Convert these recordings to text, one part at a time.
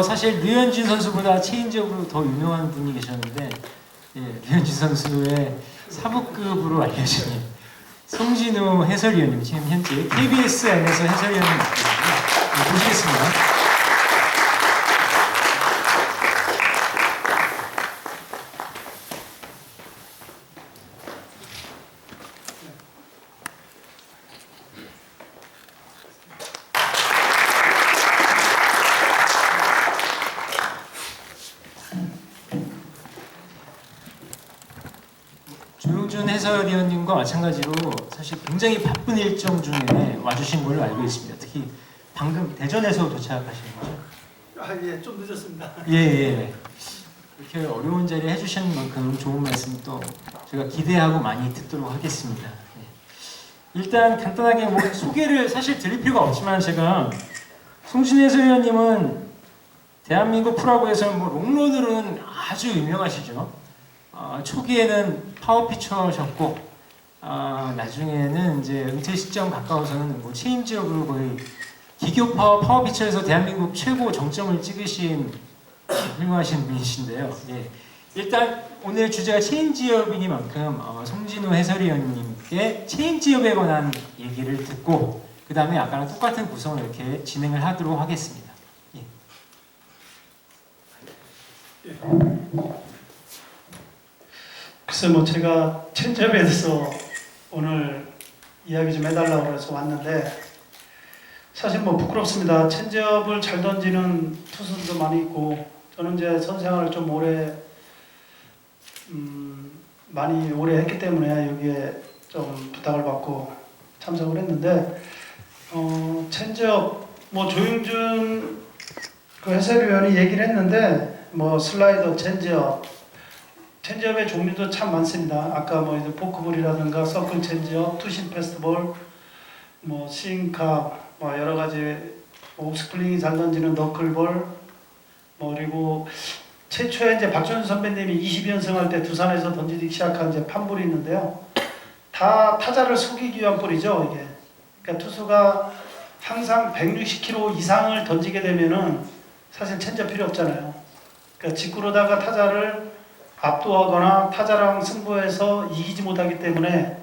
사실 류현진 선수보다 체인지업으로 더 유명한 분이 계셨는데, 예, 류현진 선수의 사부급으로 알려진 송진우 해설위원님, 지금 현재 KBS 안에서 해설위원님 맡고 있습니다. 네, 보시겠습니다. 조용준 해설위원님과 마찬가지로 사실 굉장히 바쁜 일정 중에 와주신 걸로 알고 있습니다. 특히 방금 대전에서 도착하신 거죠? 예, 좀 늦었습니다. 예. 이렇게 어려운 자리 해주신 만큼 좋은 말씀 또 제가 기대하고 많이 듣도록 하겠습니다. 예. 일단 간단하게 뭐 소개를 사실 드릴 필요가 없지만, 제가 송진우 해설위원님은 대한민국 프로야구에서 뭐 롱런으로는 아주 유명하시죠. 초기에는 파워피처셨고, 나중에는 이제 은퇴 시점 가까워서는 뭐 체인지업으로 거의 기교 파워피처에서 대한민국 최고 정점을 찍으신 훌륭하신 분이신데요. 예. 일단 오늘 주제가 체인지업이니만큼 송진우 해설위원님께 체인지업에 관한 얘기를 듣고, 그 다음에 아까랑 똑같은 구성을 이렇게 진행을 하도록 하겠습니다. 예. 글쎄 뭐 제가 체인지업에 대해서 오늘 이야기 좀 해달라고 해서 왔는데, 사실 뭐 부끄럽습니다. 체인지업을 잘 던지는 투수들도 많이 있고, 저는 이제 선생활을 좀 많이 오래 했기 때문에 여기에 좀 부탁을 받고 참석을 했는데, 체인지업 뭐 조용준 그 해설위원이 얘기를 했는데, 뭐 슬라이더, 체인지업의 종류도 참 많습니다. 아까 뭐 이제 포크볼이라든가 서클 체인지업, 투심 패스트볼, 뭐 싱카, 뭐 여러 가지 옵스플링이 잘 던지는 너클볼, 뭐 그리고 최초에 이제 박준수 선배님이 20연승 할 때 두산에서 던지기 시작한 이제 판볼이 있는데요. 다 타자를 속이기 위한 볼이죠, 이게. 그러니까 투수가 항상 160km 이상을 던지게 되면은 사실 체인지업 필요 없잖아요. 그러니까 직구로다가 타자를 압도하거나 타자랑 승부해서 이기지 못하기 때문에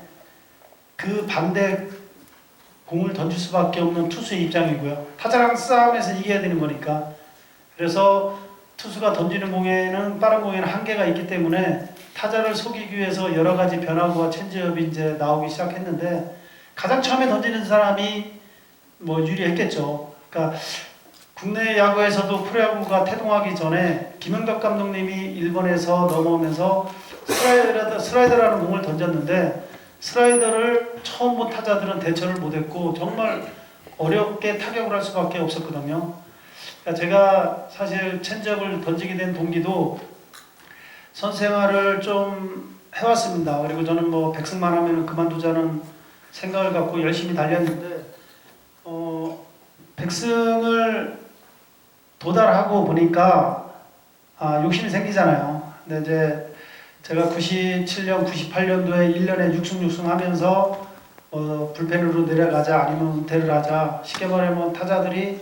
그 반대 공을 던질 수밖에 없는 투수의 입장이고요. 타자랑 싸움에서 이겨야 되는 거니까. 그래서 투수가 던지는 공에는, 빠른 공에는 한계가 있기 때문에 타자를 속이기 위해서 여러 가지 변화구와 체인지업이 이제 나오기 시작했는데, 가장 처음에 던지는 사람이 뭐 유리했겠죠. 그러니까 국내 야구에서도 프로야구가 태동하기 전에 김영덕 감독님이 일본에서 넘어오면서 슬라이더라는 공을 던졌는데, 스라이더를 처음 본 타자들은 대처를 못했고 정말 어렵게 타격을 할 수밖에 없었거든요. 그러니까 제가 사실 체인지업을 던지게 된 동기도 선수 생활을 좀 해왔습니다. 그리고 저는 뭐 100승만 하면 그만두자는 생각을 갖고 열심히 달렸는데, 100승을 도달하고 보니까 욕심이 생기잖아요. 근데 이제 제가 97년, 98년도에 1년에 6승 하면서 불펜으로 내려가자, 아니면 은퇴를 하자. 쉽게 말하면 타자들이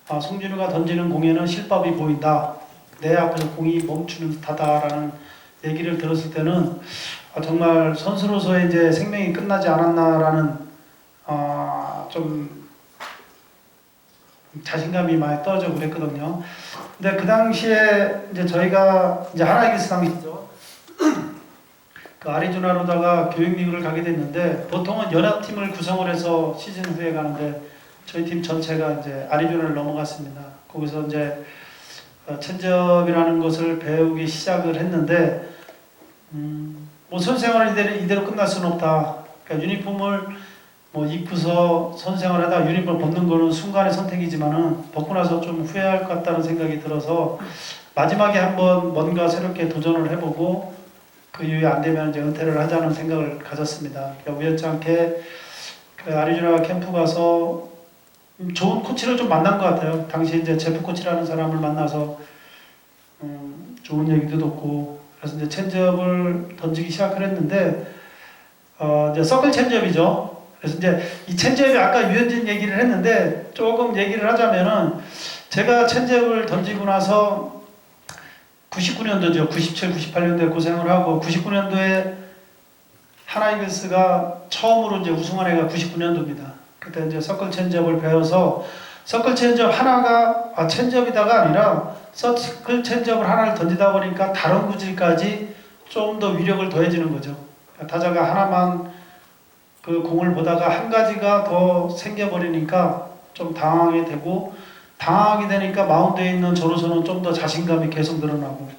송진우가 던지는 공에는 실밥이 보인다, 내 앞에서 공이 멈추는 듯하다라는 얘기를 들었을 때는 정말 선수로서의 이제 생명이 끝나지 않았나라는 좀 자신감이 많이 떨어져 그랬거든요. 근데 그 당시에 이제 저희가 이제 하나이글스 당시죠. 그 아리조나로다가 교육리그를 가게 됐는데, 보통은 연합팀을 구성을 해서 시즌 후에 가는데 저희 팀 전체가 이제 아리조나를 넘어갔습니다. 거기서 이제 체인지업이라는 것을 배우기 시작을 했는데, 뭐 선생활을 이대로 끝날 수는 없다. 그러니까 유니폼을 뭐 입고서 선생활하다 유니폼을 벗는 거는 순간의 선택이지만은 벗고 나서 좀 후회할 것 같다는 생각이 들어서 마지막에 한번 뭔가 새롭게 도전을 해보고 그 이후에 안 되면 이제 은퇴를 하자는 생각을 가졌습니다. 그러니까 우연찮게 그 아리조나 캠프 가서 좋은 코치를 좀 만난 것 같아요. 당시 이제 제프 코치라는 사람을 만나서 좋은 얘기도 듣고, 그래서 이제 체인지업을 던지기 시작을 했는데, 이제 서클 체인지업이죠. 그래서 이제 이 체인지업이 아까 유현진 얘기를 했는데 조금 얘기를 하자면은, 제가 체인지업을 던지고 나서 99년도죠. 97, 98년도에 고생을 하고 99년도에 하나이글스가 처음으로 이제 우승한 해가 99년도입니다. 그때 이제 서클 체인지업을 배워서 서클 체인지업 하나가 체인지업이다가 아니라 서클 체인지업을 하나를 던지다 보니까 다른 구질까지 좀 더 위력을 더해지는 거죠. 타자가 하나만 그 공을 보다가 한 가지가 더 생겨버리니까 좀 당황하게 되고 당황하게 되니까 마운드에 있는 저로서는 좀 더 자신감이 계속 늘어나고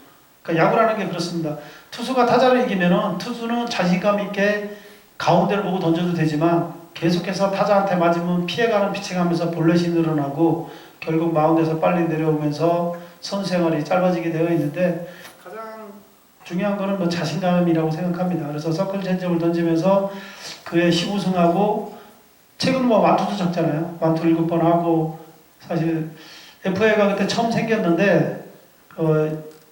그러니까 야구라는 게 그렇습니다. 투수가 타자를 이기면은 투수는 자신감 있게 가운데를 보고 던져도 되지만 계속해서 타자한테 맞으면 피해가는 피칭하면서 볼넷이 늘어나고 결국 마운드에서 빨리 내려오면서 선수 생활이 짧아지게 되어 있는데 가장 중요한 거는 뭐 자신감이라고 생각합니다. 그래서 서클 체인지업을 던지면서 그해 10우승하고 최근 뭐 완투도 적잖아요. 완투 7번 하고 사실 FA가 그때 처음 생겼는데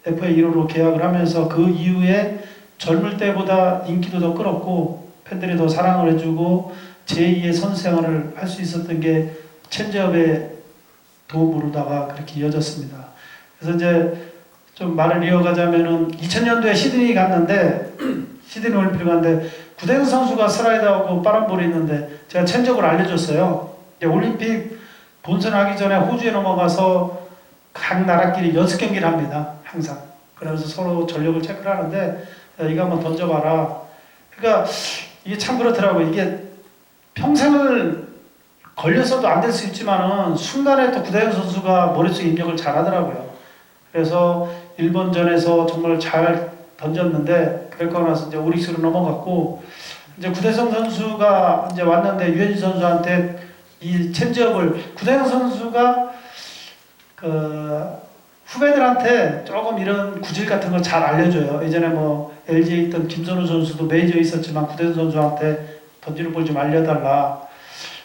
FA 1호로 계약을 하면서 그 이후에 젊을 때보다 인기도 더 끌었고 팬들이 더 사랑을 해주고 제2의 선수 생활을 할 수 있었던 게 체인지업의 도움으로다가 그렇게 이어졌습니다. 그래서 이제 좀 말을 이어가자면은 2000년도에 시드니 갔는데 시드니 올림픽 갔는데 구대현 선수가 슬라이드하고 빠른 볼이 있는데 제가 체인지업을 알려줬어요. 이제 올림픽 본선하기 전에 호주에 넘어가서 각 나라끼리 연습 경기를 합니다. 항상. 그러면서 서로 전력을 체크를 하는데 이거 한번 던져봐라. 그러니까 이게 참 그렇더라고요. 이게 평생을 걸려서도 안 될 수 있지만은 순간에 또 구대현 선수가 머릿속에 입력을 잘 하더라고요. 그래서 일본전에서 정말 잘 던졌는데 그러고 나서 이제 오릭스로 넘어갔고 이제 구대성 선수가 이제 왔는데 유현진 선수한테 이 체인지업을 구대성 선수가 그 후배들한테 조금 이런 구질 같은 걸 잘 알려줘요. 예전에 뭐 LG에 있던 김선우 선수도 메이저에 있었지만 구대성 선수한테 던지는 볼 좀 알려달라.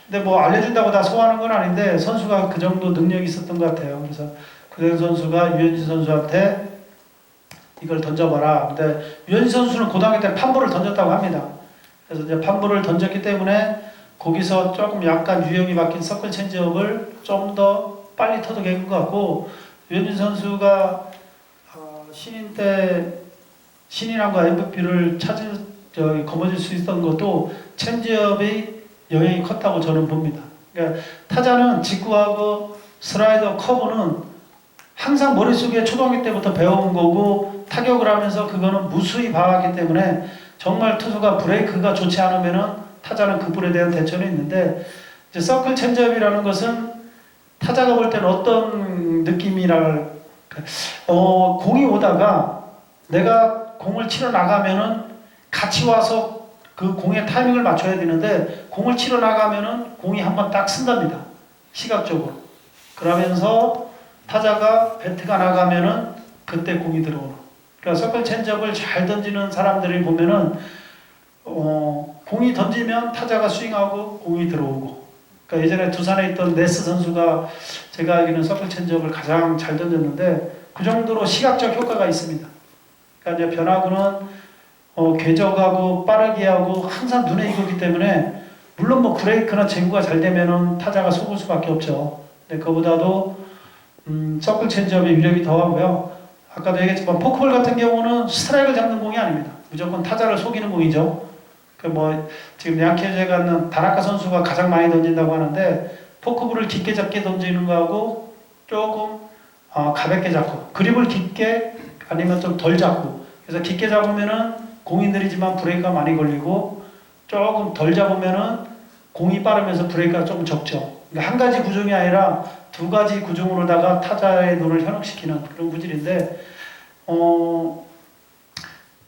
근데 뭐 알려준다고 다 소화하는 건 아닌데 선수가 그 정도 능력이 있었던 것 같아요. 그래서 구대성 선수가 유현진 선수한테 이걸 던져봐라. 근데 유현진 선수는 고등학교 때 판볼을 던졌다고 합니다. 그래서 이제 판볼을 던졌기 때문에 거기서 조금 약간 유형이 바뀐 서클 체인지업을 좀 더 빨리 터득한 것 같고 유현진 선수가 신인 때 신인왕과 MVP를 거머쥘 수 있었던 것도 체인지업의 영향이 컸다고 저는 봅니다. 그러니까 타자는 직구하고 슬라이더, 커브는 항상 머릿속에 초등학교 때부터 배워온 거고 타격을 하면서 그거는 무수히 봐왔기 때문에 정말 투수가 브레이크가 좋지 않으면은 타자는 그 볼에 대한 대처는 있는데 이제 서클 체인지업이라는 것은 타자가 볼 때는 어떤 느낌이랄 공이 오다가 내가 공을 치러 나가면은 같이 와서 그 공의 타이밍을 맞춰야 되는데 공을 치러 나가면은 공이 한번 딱 쓴답니다. 시각적으로. 그러면서 타자가 배트가 나가면은 그때 공이 들어오는. 그러니까 서클 체인지업을 잘 던지는 사람들이 보면은 공이 던지면 타자가 스윙하고 공이 들어오고. 그러니까 예전에 두산에 있던 네스 선수가 제가 알기로는 서클 체인지업을 가장 잘 던졌는데 그 정도로 시각적 효과가 있습니다. 그러니까 이제 변화구는 궤적하고 빠르게 하고 항상 눈에 익었기 때문에 물론 뭐 브레이크나 제구가 잘 되면은 타자가 속을 수밖에 없죠. 근데 그보다도 서클 체인지업의 위력이 더하고요. 아까도 얘기했지만 포크볼 같은 경우는 스트라이크를 잡는 공이 아닙니다. 무조건 타자를 속이는 공이죠. 그 뭐 지금 양키즈에 가는 다나카 선수가 가장 많이 던진다고 하는데 포크볼을 깊게 잡게 던지는 거하고 조금 가볍게 잡고 그립을 깊게 아니면 좀 덜 잡고 그래서 깊게 잡으면은 공이 느리지만 브레이크가 많이 걸리고 조금 덜 잡으면은 공이 빠르면서 브레이크가 조금 적죠. 그러니까 한 가지 구종이 아니라 두 가지 구종으로다가 타자의 눈을 현혹시키는 그런 구질인데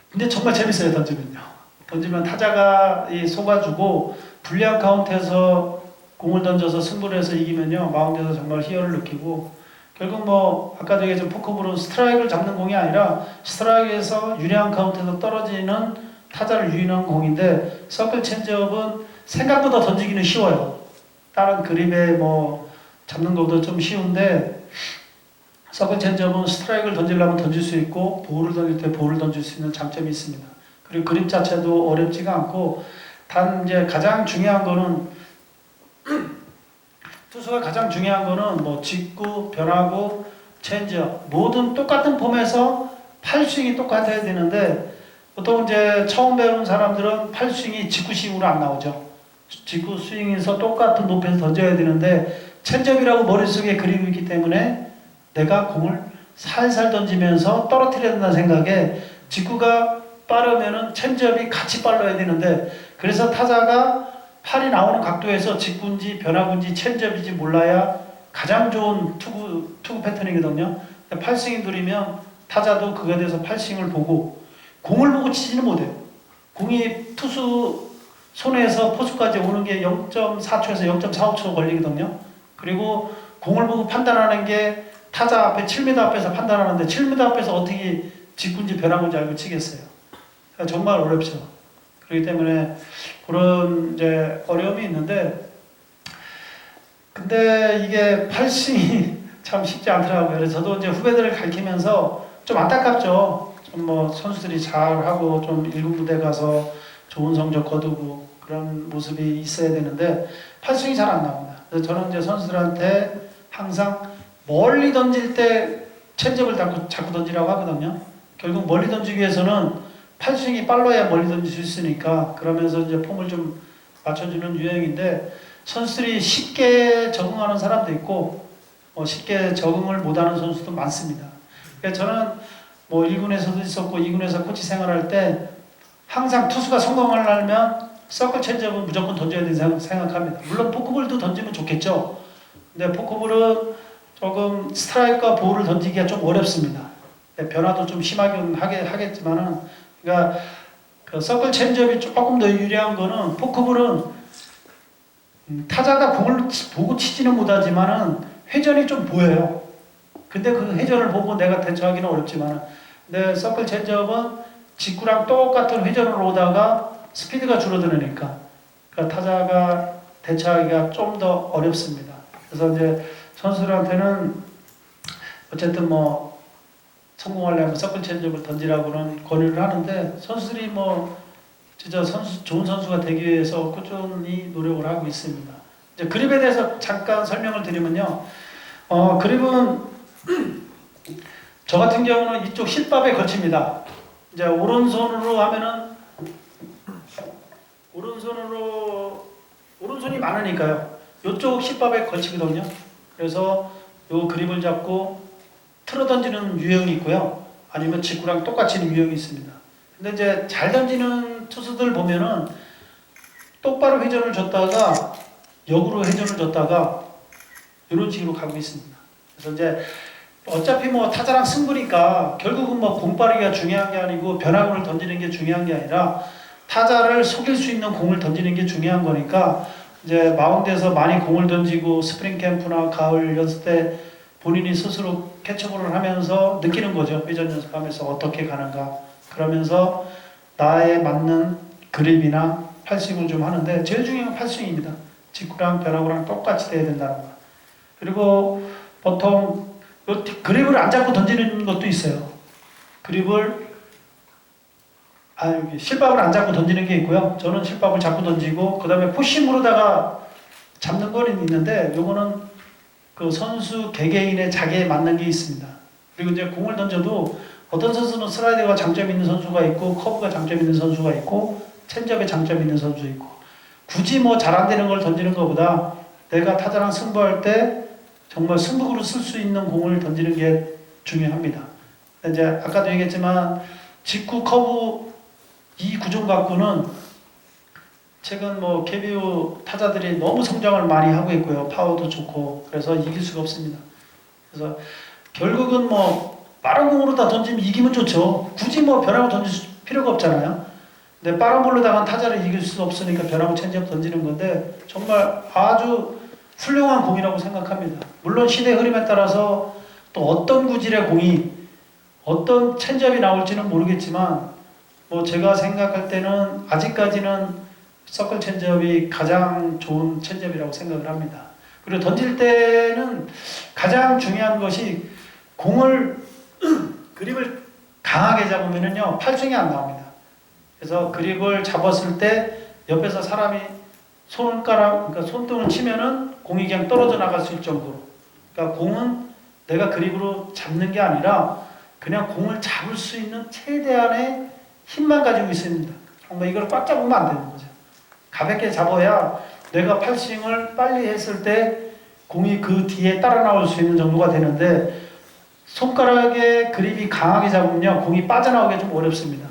근데 정말 재밌어요. 던지면 타자가 속아주고 불리한 카운트에서 공을 던져서 승부를 해서 이기면요 마운드에서 정말 희열을 느끼고 결국 뭐 아까도 얘기했지만 포크볼은 스트라이크를 잡는 공이 아니라 스트라이크에서 유리한 카운트에서 떨어지는 타자를 유인하는 공인데 서클 체인지업은 생각보다 던지기는 쉬워요. 다른 그립에 뭐 잡는 것보다 좀 쉬운데 서클 체인지업은 스트라이크를 던지려면 던질 수 있고 볼을 던질 때 볼을 던질 수 있는 장점이 있습니다. 그리고 그립 자체도 어렵지가 않고 단 이제 가장 중요한 거는 투수가 가장 중요한 거는 뭐 직구, 변화구, 체인지업 모든 똑같은 폼에서 팔스윙이 똑같아야 되는데 보통 이제 처음 배우는 사람들은 팔스윙이 직구 스윙으로 안 나오죠. 직구 스윙에서 똑같은 높이에서 던져야 되는데 체인지업이라고 머릿속에 그리고 있기 때문에 내가 공을 살살 던지면서 떨어뜨려야 된다는 생각에 직구가 빠르면은 체인지업이 같이 빨라야 되는데 그래서 타자가 팔이 나오는 각도에서 직구인지 변화구인지 체인지업인지 몰라야 가장 좋은 투구 패턴이거든요. 팔스윙이 느리면 타자도 그거에 대해서 팔스윙을 보고 공을 보고 치지는 못해요. 공이 투수 손에서 포수까지 오는 게 0.4초에서 0.45초 걸리거든요. 그리고 공을 보고 판단하는 게 타자 앞에 7m 앞에서 판단하는데 7m 앞에서 어떻게 직구인지 변화구인지 알고 치겠어요. 그러니까 정말 어렵죠. 그렇기 때문에 그런 이제 어려움이 있는데 근데 이게 팔싱이 참 쉽지 않더라고요. 그래서 저도 이제 후배들을 가르치면서 좀 안타깝죠. 좀 뭐 선수들이 잘하고 좀 1군 부대 가서 좋은 성적 거두고 그런 모습이 있어야 되는데 팔싱이 잘 안 나옵니다. 그래서 저는 이제 선수들한테 항상 멀리 던질 때 체인지업을 자꾸 던지라고 하거든요. 결국 멀리 던지기 위해서는 팔스윙이 빨라야 멀리 던질 수 있으니까 그러면서 이제 폼을 좀 맞춰주는 유형인데 선수들이 쉽게 적응하는 사람도 있고 쉽게 적응을 못하는 선수도 많습니다. 그래서 저는 뭐 1군에서도 있었고 2군에서 코치 생활할 때 항상 투수가 성공하려면 서클 체인지업은 무조건 던져야 된다고 생각합니다. 물론 포크볼도 던지면 좋겠죠. 근데 포크볼은 조금 스트라이크와 볼을 던지기가 좀 어렵습니다. 변화도 좀 심하게 하겠지만은 그러니까 그 서클 체인지업이 조금 더 유리한 거는 포크볼은 타자가 공을 보고 치지는 못하지만은 회전이 좀 보여요. 근데 그 회전을 보고 내가 대처하기는 어렵지만은 근데 서클 체인지업은 직구랑 똑같은 회전으로 오다가 스피드가 줄어드니까 그러니까 타자가 대처하기가 좀 더 어렵습니다. 그래서 이제 선수들한테는 어쨌든 뭐 성공하려면 서클 체인지업을 던지라고는 권유를 하는데 선수들이 뭐 진짜 좋은 선수가 되기 위해서 꾸준히 노력을 하고 있습니다. 이제 그립에 대해서 잠깐 설명을 드리면요. 그립은 저 같은 경우는 이쪽 힐밥에 걸칩니다. 이제 오른손으로 하면은 오른손이 많으니까요. 이쪽 힐밥에 걸치거든요. 그래서 요 그립을 잡고 틀어 던지는 유형이 있고요. 아니면 직구랑 똑같이 치는 유형이 있습니다. 근데 이제 잘 던지는 투수들 보면은 똑바로 회전을 줬다가 역으로 회전을 줬다가 이런 식으로 가고 있습니다. 그래서 이제 어차피 뭐 타자랑 승부니까 결국은 뭐 공빠르기가 중요한 게 아니고 변화구를 던지는 게 중요한 게 아니라 타자를 속일 수 있는 공을 던지는 게 중요한 거니까 이제 마운드에서 많이 공을 던지고 스프링 캠프나 가을 연습 때 본인이 스스로 캐치볼을 하면서 느끼는 거죠. 회전 연습하면서 어떻게 가는가. 그러면서 나에 맞는 그립이나 팔스윙을 좀 하는데 제일 중요한 건 팔스윙입니다. 직구랑 변화구랑 똑같이 돼야 된다는 거. 그리고 보통 그립을 안 잡고 던지는 것도 있어요. 그립을 실밥을 안 잡고 던지는 게 있고요. 저는 실밥을 잡고 던지고 그 다음에 푸싱으로다가 잡는 거는 있는데 요거는 그 선수 개개인의 자기에 맞는 게 있습니다. 그리고 이제 공을 던져도 어떤 선수는 슬라이드가 장점이 있는 선수가 있고 커브가 장점이 있는 선수가 있고 체인지업에 장점이 있는 선수 있고 굳이 뭐 잘 안 되는 걸 던지는 것보다 내가 타자랑 승부할 때 정말 승부구로 쓸 수 있는 공을 던지는 게 중요합니다. 이제 아까도 얘기했지만 직구 커브 이 구종 갖고는 최근 뭐 KBO 타자들이 너무 성장을 많이 하고 있고요. 파워도 좋고 그래서 이길 수가 없습니다. 그래서 결국은 뭐 빠른 공으로 다 던지면 이기면 좋죠. 굳이 뭐 변화구 던질 필요가 없잖아요. 근데 빠른 볼로다가 타자를 이길 수 없으니까 변화구 체인지업 던지는 건데 정말 아주 훌륭한 공이라고 생각합니다. 물론 시대 흐름에 따라서 또 어떤 구질의 공이 어떤 체인지업이 나올지는 모르겠지만 뭐 제가 생각할 때는 아직까지는 서클 체인지업이 가장 좋은 체인지업이라고 생각을 합니다. 그리고 던질 때는 가장 중요한 것이 공을 그립을 강하게 잡으면은요 팔스윙이 안 나옵니다. 그래서 그립을 잡았을 때 옆에서 사람이 그러니까 손등을 치면은 공이 그냥 떨어져 나갈 수 있을 정도로. 그러니까 공은 내가 그립으로 잡는 게 아니라 그냥 공을 잡을 수 있는 최대한의 힘만 가지고 있습니다. 정말 이걸 꽉 잡으면 안 되는 거죠. 가볍게 잡아야 내가 팔스윙을 빨리 했을 때 공이 그 뒤에 따라 나올 수 있는 정도가 되는데, 손가락에 그립이 강하게 잡으면 공이 빠져나오기가 좀 어렵습니다.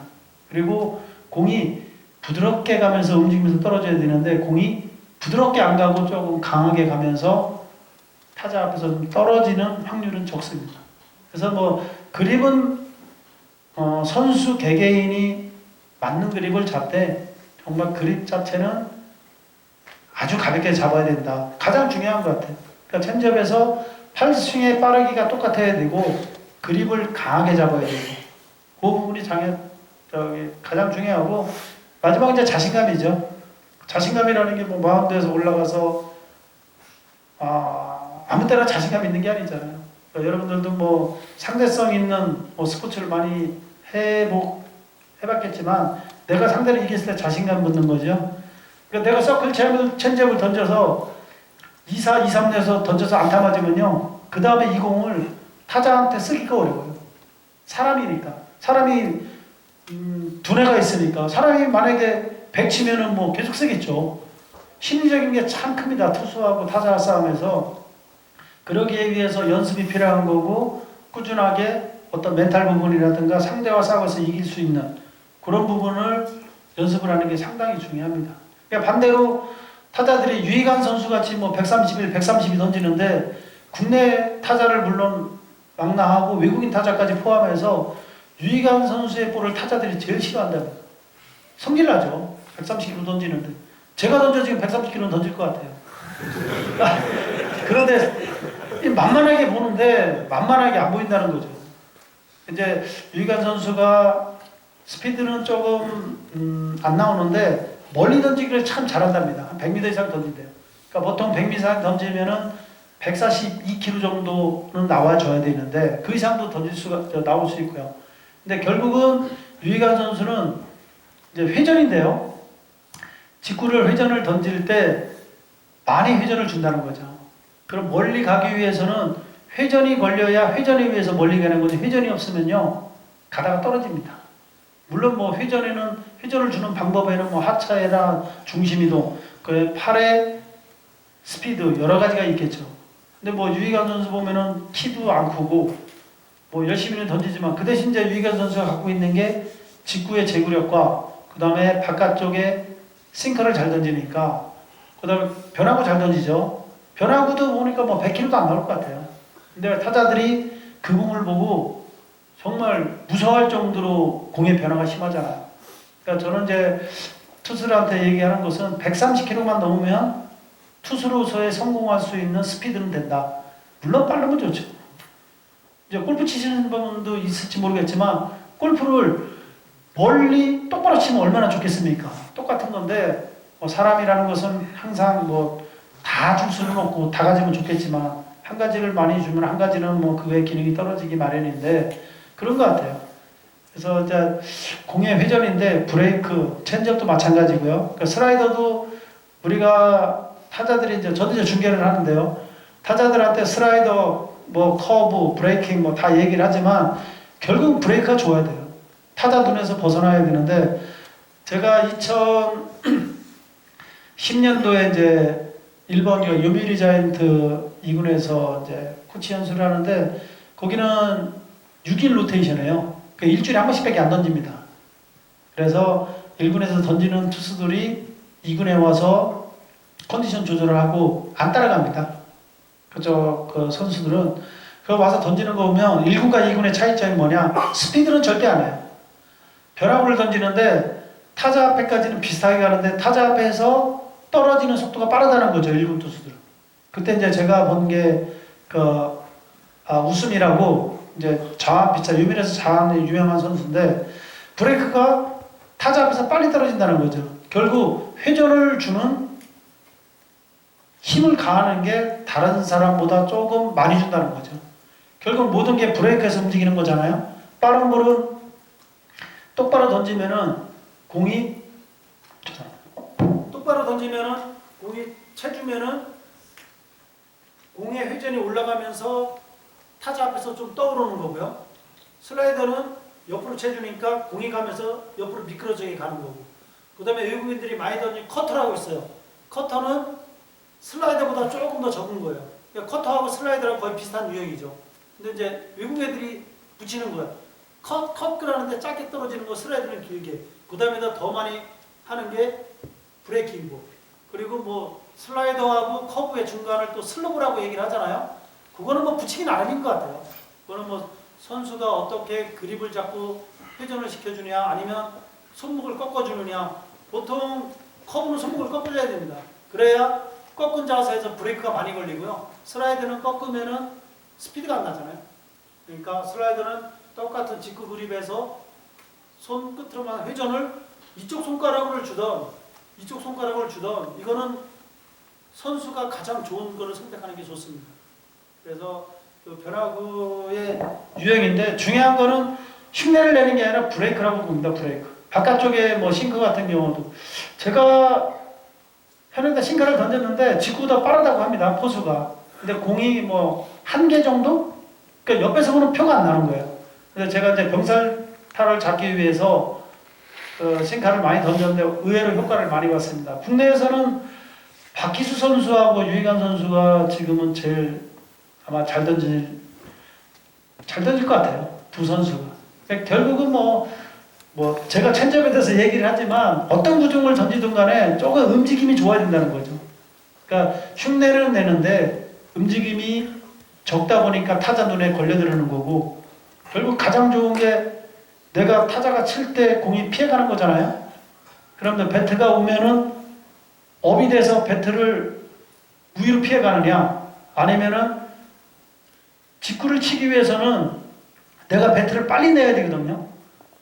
그리고 공이 부드럽게 가면서 움직이면서 떨어져야 되는데 공이 부드럽게 안 가고 조금 강하게 가면서 타자 앞에서 좀 떨어지는 확률은 적습니다. 그래서 뭐 그립은 선수 개개인이 맞는 그립을 잡되 정말 그립 자체는 아주 가볍게 잡아야 된다. 가장 중요한 것 같아요. 그러니까 체인지업에서 팔스윙의 빠르기가 똑같아야 되고 그립을 강하게 잡아야 되고 그 부분이 가장 중요하고, 마지막 이제 자신감이죠. 자신감이라는 게 뭐 마운드에서 올라가서 아무 때나 자신감 있는 게 아니잖아요. 그러니까 여러분들도 뭐 상대성 있는 뭐 스포츠를 많이 해봤겠지만 내가 상대를 이겼을 때 자신감 붙는 거죠. 그러니까 내가 서클 체인지업을 던져서 2사, 2, 3내에서 던져서 안타 맞으면요, 그 다음에 이 공을 타자한테 쓰기가 어려워요. 사람이니까. 사람이 두뇌가 있으니까. 사람이 만약에 100 치면은 뭐 계속 쓰겠죠. 심리적인 게 참 큽니다. 투수하고 타자 싸움에서. 그러기 위해서 연습이 필요한 거고, 꾸준하게 어떤 멘탈 부분이라든가 상대와 싸워서 이길 수 있는 그런 부분을 연습을 하는 게 상당히 중요합니다. 그러니까 반대로 타자들이 유희관 선수같이 뭐 131, 132 던지는데 국내 타자를 물론 망라하고 외국인 타자까지 포함해서 유희관 선수의 볼을 타자들이 제일 싫어한답니다. 성질나죠. 130km 던지는데. 제가 던져 지금 130km 던질 것 같아요. 그런데 만만하게 보는데 만만하게 안 보인다는 거죠. 이제 유희관 선수가 스피드는 조금 안 나오는데 멀리 던지기를 참 잘한답니다. 한 100m 이상 던진대요. 그러니까 보통 100m 이상 던지면은 142km 정도는 나와줘야 되는데 그 이상도 나올 수 있고요. 근데 결국은 유희관 선수는 이제 회전인데요. 직구를 회전을 던질 때 많이 회전을 준다는 거죠. 그럼 멀리 가기 위해서는 회전이 걸려야 회전에 의해서 멀리 가는 거지, 회전이 없으면요 가다가 떨어집니다. 물론 뭐 회전을 주는 방법에는 뭐 하차에나 중심이동, 그 팔의 스피드 여러 가지가 있겠죠. 근데 뭐 유희관 선수 보면은 키도 안 크고 뭐 열심히는 던지지만 그 대신 이제 유희관 선수가 갖고 있는 게 직구의 제구력과 그 다음에 바깥쪽에 싱커를 잘 던지니까, 그 다음에 변화구 잘 던지죠. 변화구도 보니까 뭐 100km도 안 나올 것 같아요. 근데 타자들이 그 공을 보고 정말 무서워할 정도로 공의 변화가 심하잖아요. 그러니까 저는 이제 투수들한테 얘기하는 것은 130km만 넘으면 투수로서의 성공할 수 있는 스피드는 된다. 물론 빠르면 좋죠. 이제 골프 치시는 분도 있을지 모르겠지만 골프를 멀리 똑바로 치면 얼마나 좋겠습니까? 똑같은 건데 뭐 사람이라는 것은 항상 뭐 다 줄 수는 없고 다 가지면 좋겠지만 한 가지를 많이 주면 한 가지는 뭐 그의 기능이 떨어지기 마련인데 그런 것 같아요. 그래서 이제 공의 회전인데 브레이크, 체인지업도 마찬가지고요. 그러니까 슬라이더도 우리가 타자들이 저도 이제 중계를 하는데요. 타자들한테 슬라이더, 뭐 커브, 브레이킹 뭐 다 얘기를 하지만 결국 브레이크가 좋아야 돼요. 타자 눈에서 벗어나야 되는데, 제가 2010년도에 이제 일본 요미우리 자이언트 2군에서 이제 코치 연수를 하는데 거기는 6일 로테이션이에요. 그러니까 일주일에 한 번씩밖에 안 던집니다. 그래서 1군에서 던지는 투수들이 2군에 와서 컨디션 조절을 하고 안 따라갑니다. 그 선수들은 그 와서 던지는 거 보면 1군과 2군의 차이점이 뭐냐? 스피드는 절대 안 해요. 변화구를 던지는데 타자 앞에까지는 비슷하게 가는데 타자 앞에서 떨어지는 속도가 빠르다는 거죠, 1군 투수들은. 그때 이제 제가 본 게 우승이라고 이제 자완 피차, 유밀에서 자완의 유명한 선수인데 브레이크가 타자 앞에서 빨리 떨어진다는 거죠. 결국 회전을 주는 힘을 가하는 게 다른 사람보다 조금 많이 준다는 거죠. 결국 모든 게 브레이크에서 움직이는 거잖아요. 빠른 볼은 똑바로 던지면은 똑바로 던지면은 공이 채주면은 공의 회전이 올라가면서 타자 앞에서 좀 떠오르는 거고요. 슬라이더는 옆으로 채주니까 공이 가면서 옆으로 미끄러지게 가는 거고. 그 다음에 외국인들이 많이 던진 커터라고 있어요. 커터는 슬라이더보다 조금 더 적은 거예요. 그러니까 커터하고 슬라이더랑 거의 비슷한 유형이죠. 근데 이제 외국 애들이 붙이는 거예요. 컷 그러는데 짧게 떨어지는 거, 슬라이드는 길게. 그 다음에 더 많이 하는 게 브레이킹 볼. 그리고 뭐 슬라이더하고 커브의 중간을 또 슬로브라고 얘기를 하잖아요. 그거는 뭐 붙이기 나름인 것 같아요. 그거는 뭐 선수가 어떻게 그립을 잡고 회전을 시켜주냐, 아니면 손목을 꺾어주느냐. 보통 커브는 손목을 꺾어줘야 됩니다. 그래야 꺾은 자세에서 브레이크가 많이 걸리고요. 슬라이드는 꺾으면은 스피드가 안 나잖아요. 그러니까 슬라이드는 똑같은 직구 그립에서 손 끝으로만 회전을 이쪽 손가락을 주던 이거는 선수가 가장 좋은 거를 선택하는 게 좋습니다. 그래서 그 변화구의 유형인데 중요한 거는 흉내를 내는 게 아니라 브레이크라고 봅니다. 브레이크. 바깥쪽에 뭐 싱크 같은 경우도 제가 현역때 싱크를 던졌는데 직구보다 빠르다고 합니다. 포수가. 근데 공이 뭐 한 개 정도? 그러니까 옆에서 보는 표가 안 나는 거예요. 그래서 제가 이제 병살타를 잡기 위해서 싱카를 많이 던졌는데 의외로 효과를 많이 봤습니다. 국내에서는 박희수 선수하고 유희관 선수가 지금은 제일 아마 잘 던질 것 같아요. 두 선수가. 그러니까 결국은 뭐 제가 체인지업에 대해서 얘기를 하지만 어떤 구종을 던지든 간에 조금 움직임이 좋아야 된다는 거죠. 그러니까 흉내를 내는데 움직임이 적다 보니까 타자 눈에 걸려들는 거고, 결국 가장 좋은 게 내가 타자가 칠 때 공이 피해가는 거잖아요. 그러면 배트가 오면은 업이 돼서 배트를 우위로 피해가느냐, 아니면은 직구를 치기 위해서는 내가 배트를 빨리 내야 되거든요.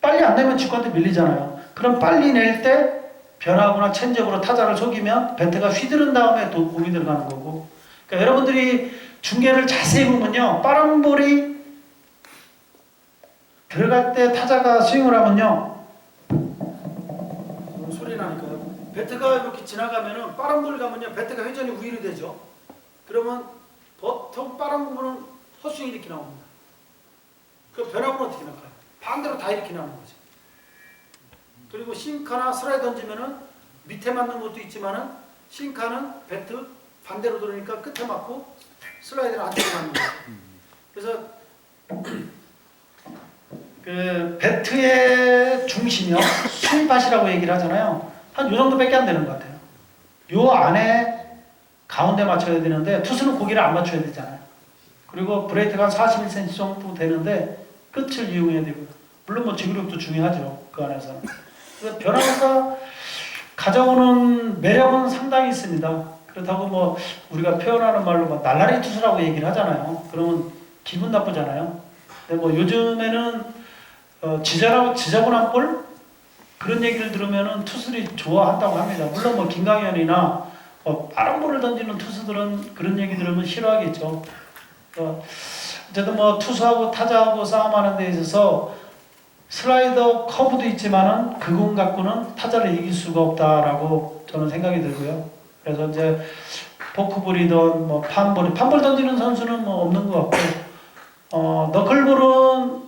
빨리 안 내면 직구한테 밀리잖아요. 그럼 빨리 낼 때 변화구나 체인지업으로 타자를 속이면 배트가 휘두른 다음에 또 공이 들어가는 거고. 그러니까 여러분들이 중계를 자세히 보면요, 빠른 볼이 들어갈 때 타자가 스윙을 하면요, 소리 나니까요. 배트가 이렇게 지나가면은 빠른 볼 가면요, 배트가 회전이 우위로 되죠. 그러면 보통 빠른 부분은 헛스윙이 이렇게 나옵니다. 그 변화구는 어떻게 나가요? 반대로 다 이렇게 나오는 거죠. 그리고 싱카나 슬라이드 던지면은 밑에 맞는 것도 있지만은 싱카는 배트 반대로 돌으니까 끝에 맞고 슬라이드는 안쪽에 맞는 거죠. 그래서 그 배트의 중심이요, 스윗팟이라고 얘기를 하잖아요. 한 요 정도밖에 안 되는 것 같아요. 요 안에 가운데 맞춰야 되는데 투수는 고기를 안 맞춰야 되잖아요. 그리고 브레이크가 한 41cm 정도 되는데 끝을 이용해야 되고요. 물론 뭐 지구력도 중요하죠. 그 안에서. 그래서 변화가 가져오는 매력은 상당히 있습니다. 그렇다고 뭐 우리가 표현하는 말로 뭐 날라리 투수라고 얘기를 하잖아요. 그러면 기분 나쁘잖아요. 근데 뭐 요즘에는 지저분한 볼 그런 얘기를 들으면은 투수들이 좋아한다고 합니다. 물론 뭐 김강현이나 빠른 볼을 던지는 투수들은 그런 얘기 들으면 싫어하겠죠. 어쨌든 뭐 투수하고 타자하고 싸움하는 데 있어서 슬라이더 커브도 있지만은 그 공 갖고는 타자를 이길 수가 없다라고 저는 생각이 들고요. 그래서 이제 포크볼이든 뭐 판볼 던지는 선수는 뭐 없는 것 같고, 너클볼은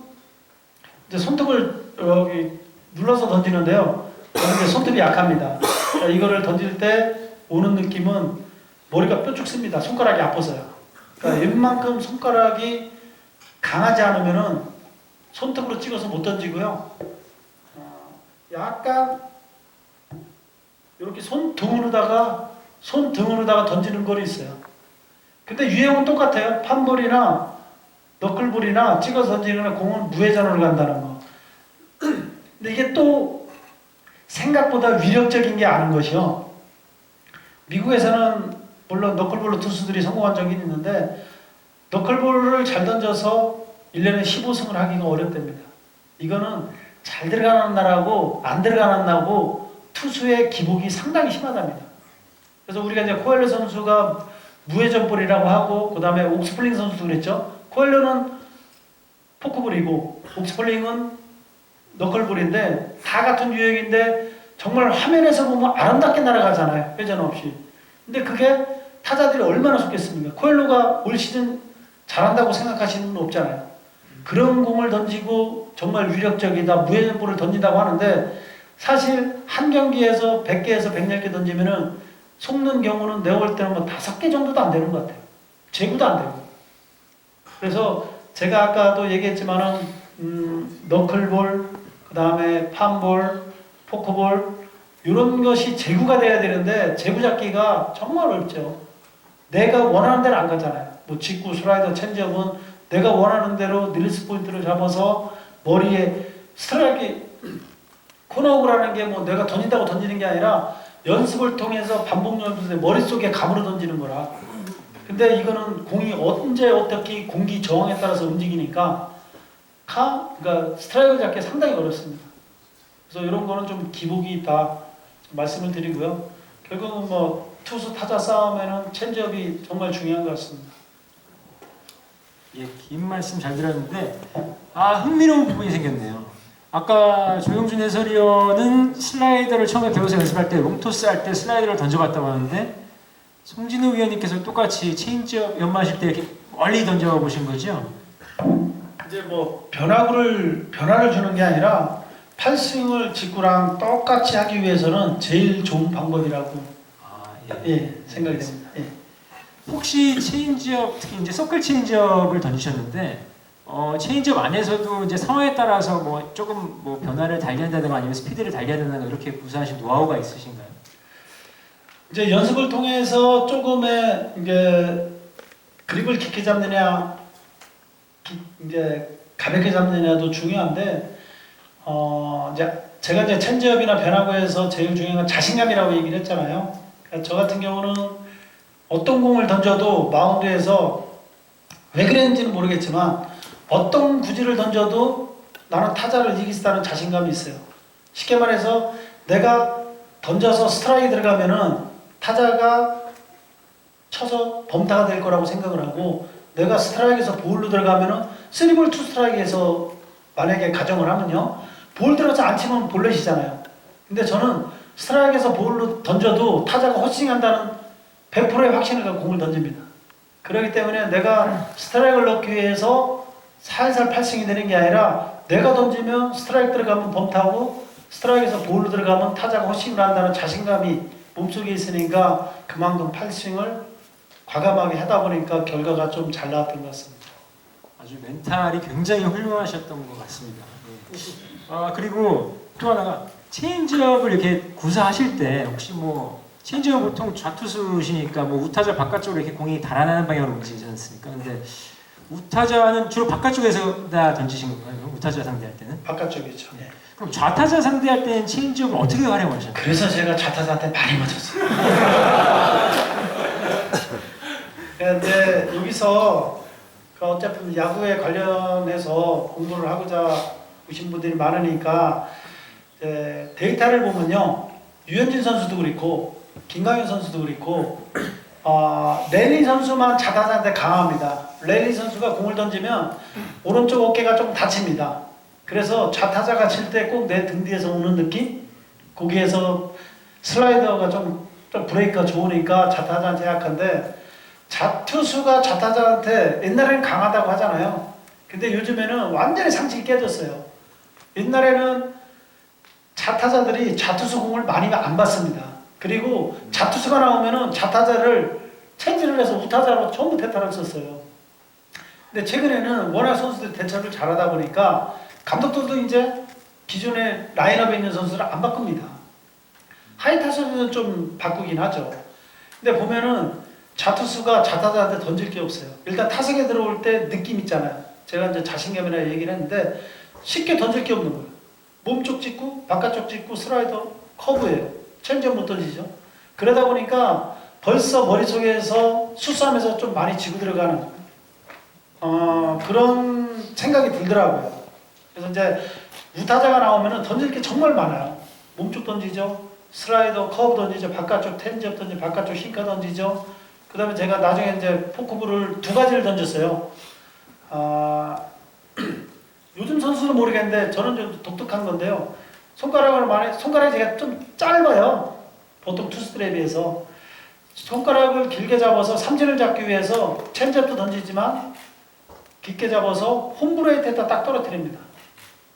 이제 손톱을 여기 눌러서 던지는데요. 그런데 손톱이 약합니다. 그러니까 이거를 던질 때 오는 느낌은 머리가 뾰족 씁니다. 손가락이 아파서요. 그러니까 웬만큼 손가락이 강하지 않으면은 손톱으로 찍어서 못 던지고요. 약간 이렇게 손등으로다가 던지는 거리 있어요. 근데 유형은 똑같아요. 판볼이나 너클볼이나 찍어서 던지는 공은 무회전으로 간다는 거. 근데 이게 또 생각보다 위력적인 게 아닌 것이요. 미국에서는 물론 너클볼로 투수들이 성공한 적이 있는데 너클볼을 잘 던져서 1년에 15승을 하기가 어렵답니다. 이거는 잘 들어가는 날하고 안 들어가는 날하고 투수의 기복이 상당히 심하답니다. 그래서 우리가 이제 코엘ho 선수가 무회전볼이라고 하고, 그 다음에 옥스플링 선수도 그랬죠. 코엘ho는 포크볼이고 옥스플링은 너클볼인데 다 같은 유형인데 정말 화면에서 보면 아름답게 날아가잖아요. 회전 없이. 근데 그게 타자들이 얼마나 속겠습니까? 코엘로가 올 시즌 잘한다고 생각하시는 분 없잖아요. 그런 공을 던지고 정말 위력적이다, 무회전볼을 던진다고 하는데 사실 한 경기에서 100개에서 110개 던지면은 속는 경우는 내가 볼 때는 뭐 5개 정도도 안 되는 것 같아요. 제구도 안 되고. 그래서 제가 아까도 얘기했지만은 너클볼, 그 다음에 팜볼, 포크볼 이런 것이 제구가 돼야 되는데 제구 잡기가 정말 어렵죠. 내가 원하는 대로 안 가잖아요. 뭐 직구, 슬라이더, 체인지업은 내가 원하는 대로 릴리스 포인트를 잡아서 머리에 스트라이크 코너오브라는 게 뭐 내가 던진다고 던지는 게 아니라 연습을 통해서 반복 연습에 머릿속에 감으로 던지는 거라. 근데 이거는 공이 언제 어떻게 공기 저항에 따라서 움직이니까 그러니까 스트라이크 잡기 상당히 어렵습니다. 그래서 이런 거는 좀 기복이 있다 말씀을 드리고요. 결국은 뭐 투수 타자 싸움에는 체인지업이 정말 중요한 것 같습니다. 예, 긴 말씀 잘 들었는데 흥미로운 부분이 생겼네요. 아까 조영준 해설위원은 슬라이더를 처음에 배워서 연습할 때 롱토스 할 때 슬라이더를 던져봤다고 하는데 송진우 위원님께서 똑같이 체인지업 연마하실 때 이렇게 멀리 던져보신 거죠? 이제 뭐 변화를 주는 게 아니라 팔스윙을 직구랑 똑같이 하기 위해서는 제일 좋은 방법이라고 생각이 됩니다. 예. 혹시 체인지업 특히 이제 서클 체인지업을 던지셨는데 체인지업 안에서도 이제 상황에 따라서 뭐 조금 뭐 변화를 달리한다든가 아니면 스피드를 달리한다든가 이렇게 구사하신 노하우가 있으신가요? 이제 연습을 통해서 조금의 이제 그립을 깊게 잡느냐, 이제 가볍게 잡느냐도 중요한데, 이제 제가 이제 체인지업이나 변화구에서 제일 중요한 건 자신감이라고 얘기를 했잖아요. 그러니까 저 같은 경우는 어떤 공을 던져도 마운드에서 왜 그랬는지는 모르겠지만 어떤 구질을 던져도 나는 타자를 이길 수 있다는 자신감이 있어요. 쉽게 말해서 내가 던져서 스트라이크 들어가면은 타자가 쳐서 범타가 될 거라고 생각을 하고 내가 스트라이크에서 볼로 들어가면은 3볼 2 스트라이크에서 만약에 가정을 하면요. 볼 들어가서 안 치면 볼넷이잖아요. 근데 저는 스트라이크에서 볼로 던져도 타자가 헛스윙한다는 100%의 확신을 갖고 공을 던집니다. 그렇기 때문에 내가 스트라이크를 넣기 위해서 살살 팔스윙이 되는 게 아니라 내가 던지면 스트라이크 들어가면 범타고 스트라이크에서 볼로 들어가면 타자가 헛스윙을 한다는 자신감이 몸속에 있으니까 그만큼 팔스윙을 과감하게 하다 보니까 결과가 좀 잘 나왔던 것 같습니다. 아주 멘탈이 굉장히 훌륭하셨던 것 같습니다. 예. 그리고 또 하나가 체인지업을 이렇게 구사하실 때 혹시 뭐 체인지업 보통 좌투수시니까 뭐 우타자 바깥쪽으로 이렇게 공이 달아나는 방향으로 움직이지 않습니까? 근데 우타자는 주로 바깥쪽에서 다 던지신 건가요? 우타자 상대할 때는? 바깥쪽이죠. 예. 그럼 좌타자 상대할 때는 체인지업을 어떻게 활용하셨나요? 그래서 제가 좌타자한테 많이 맞았어요. 근데 여기서 어차피 야구에 관련해서 공부를 하고자 오신 분들이 많으니까 데이터를 보면요. 유현진 선수도 그렇고 김강현 선수도 그렇고 랠리 선수만 좌타자한테 강합니다. 랠리 선수가 공을 던지면 오른쪽 어깨가 좀 다칩니다. 그래서 좌타자가 칠 때 꼭 내 등 뒤에서 오는 느낌? 거기에서 슬라이더가 좀 브레이크가 좋으니까 좌타자한테 약한데 좌투수가 좌타자한테 옛날에는 강하다고 하잖아요. 근데 요즘에는 완전히 상식이 깨졌어요. 옛날에는 좌타자들이 좌투수 공을 많이 안 받습니다. 그리고 좌투수가 나오면은 좌타자를 체인지를 해서 우타자로 전부 대타를 썼어요. 근데 최근에는 워낙 선수들이 대처를 잘하다 보니까 감독들도 이제 기존에 라인업에 있는 선수를 안 바꿉니다. 하이 타선에는 좀 바꾸긴 하죠. 근데 보면은 좌투수가 좌타자한테 던질 게 없어요. 일단 타석에 들어올 때 느낌 있잖아요. 제가 이제 자신감이나 얘기를 했는데 쉽게 던질 게 없는 거예요. 몸쪽 찍고 바깥쪽 찍고 슬라이더 커브예요. 체인지업 못 던지죠. 그러다 보니까 벌써 머릿속에서 수싸움에서 좀 많이 지고 들어가는 그런 생각이 들더라고요. 그래서 이제 우타자가 나오면은 던질 게 정말 많아요. 몸쪽 던지죠. 슬라이더 커브 던지죠. 바깥쪽 텐지업 던지죠. 바깥쪽 싱커 던지죠. 그 다음에 제가 나중에 이제 포크볼을 2가지를 던졌어요. 요즘 선수는 모르겠는데 저는 좀 독특한 건데요. 손가락이 제가 좀 짧아요. 보통 투수들에 비해서. 손가락을 길게 잡아서 삼진을 잡기 위해서 체인지업도 던지지만 깊게 잡아서 홈브레이트에다 딱 떨어뜨립니다.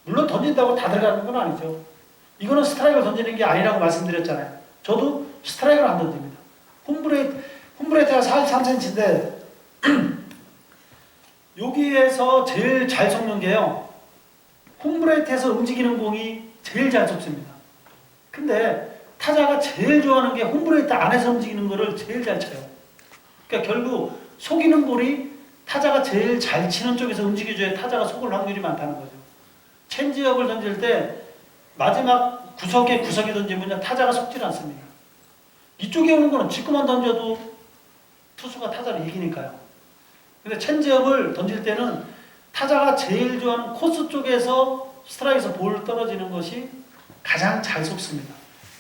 물론 던진다고 다 들어가는 건 아니죠. 이거는 스트라이크를 던지는 게 아니라고 말씀드렸잖아요. 저도 스트라이크를 안 던집니다. 홈브레이트가 43cm인데 여기에서 제일 잘 속는 게요. 홈브레이트에서 움직이는 공이 제일 잘 속습니다. 근데 타자가 제일 좋아하는 게 홈브레이트 안에서 움직이는 거를 제일 잘 쳐요. 그러니까 결국 속이는 볼이 타자가 제일 잘 치는 쪽에서 움직여줘야 타자가 속을 확률이 많다는 거죠. 체인지업을 던질 때 마지막 구석에 던지면 타자가 속질 않습니다. 이쪽에 오는 거는 직구만 던져도 투수가 타자를 이기니까요. 근데 체인지업을 던질 때는 타자가 제일 좋아하는 코스 쪽에서 스트라이크에서 볼 떨어지는 것이 가장 잘 속습니다.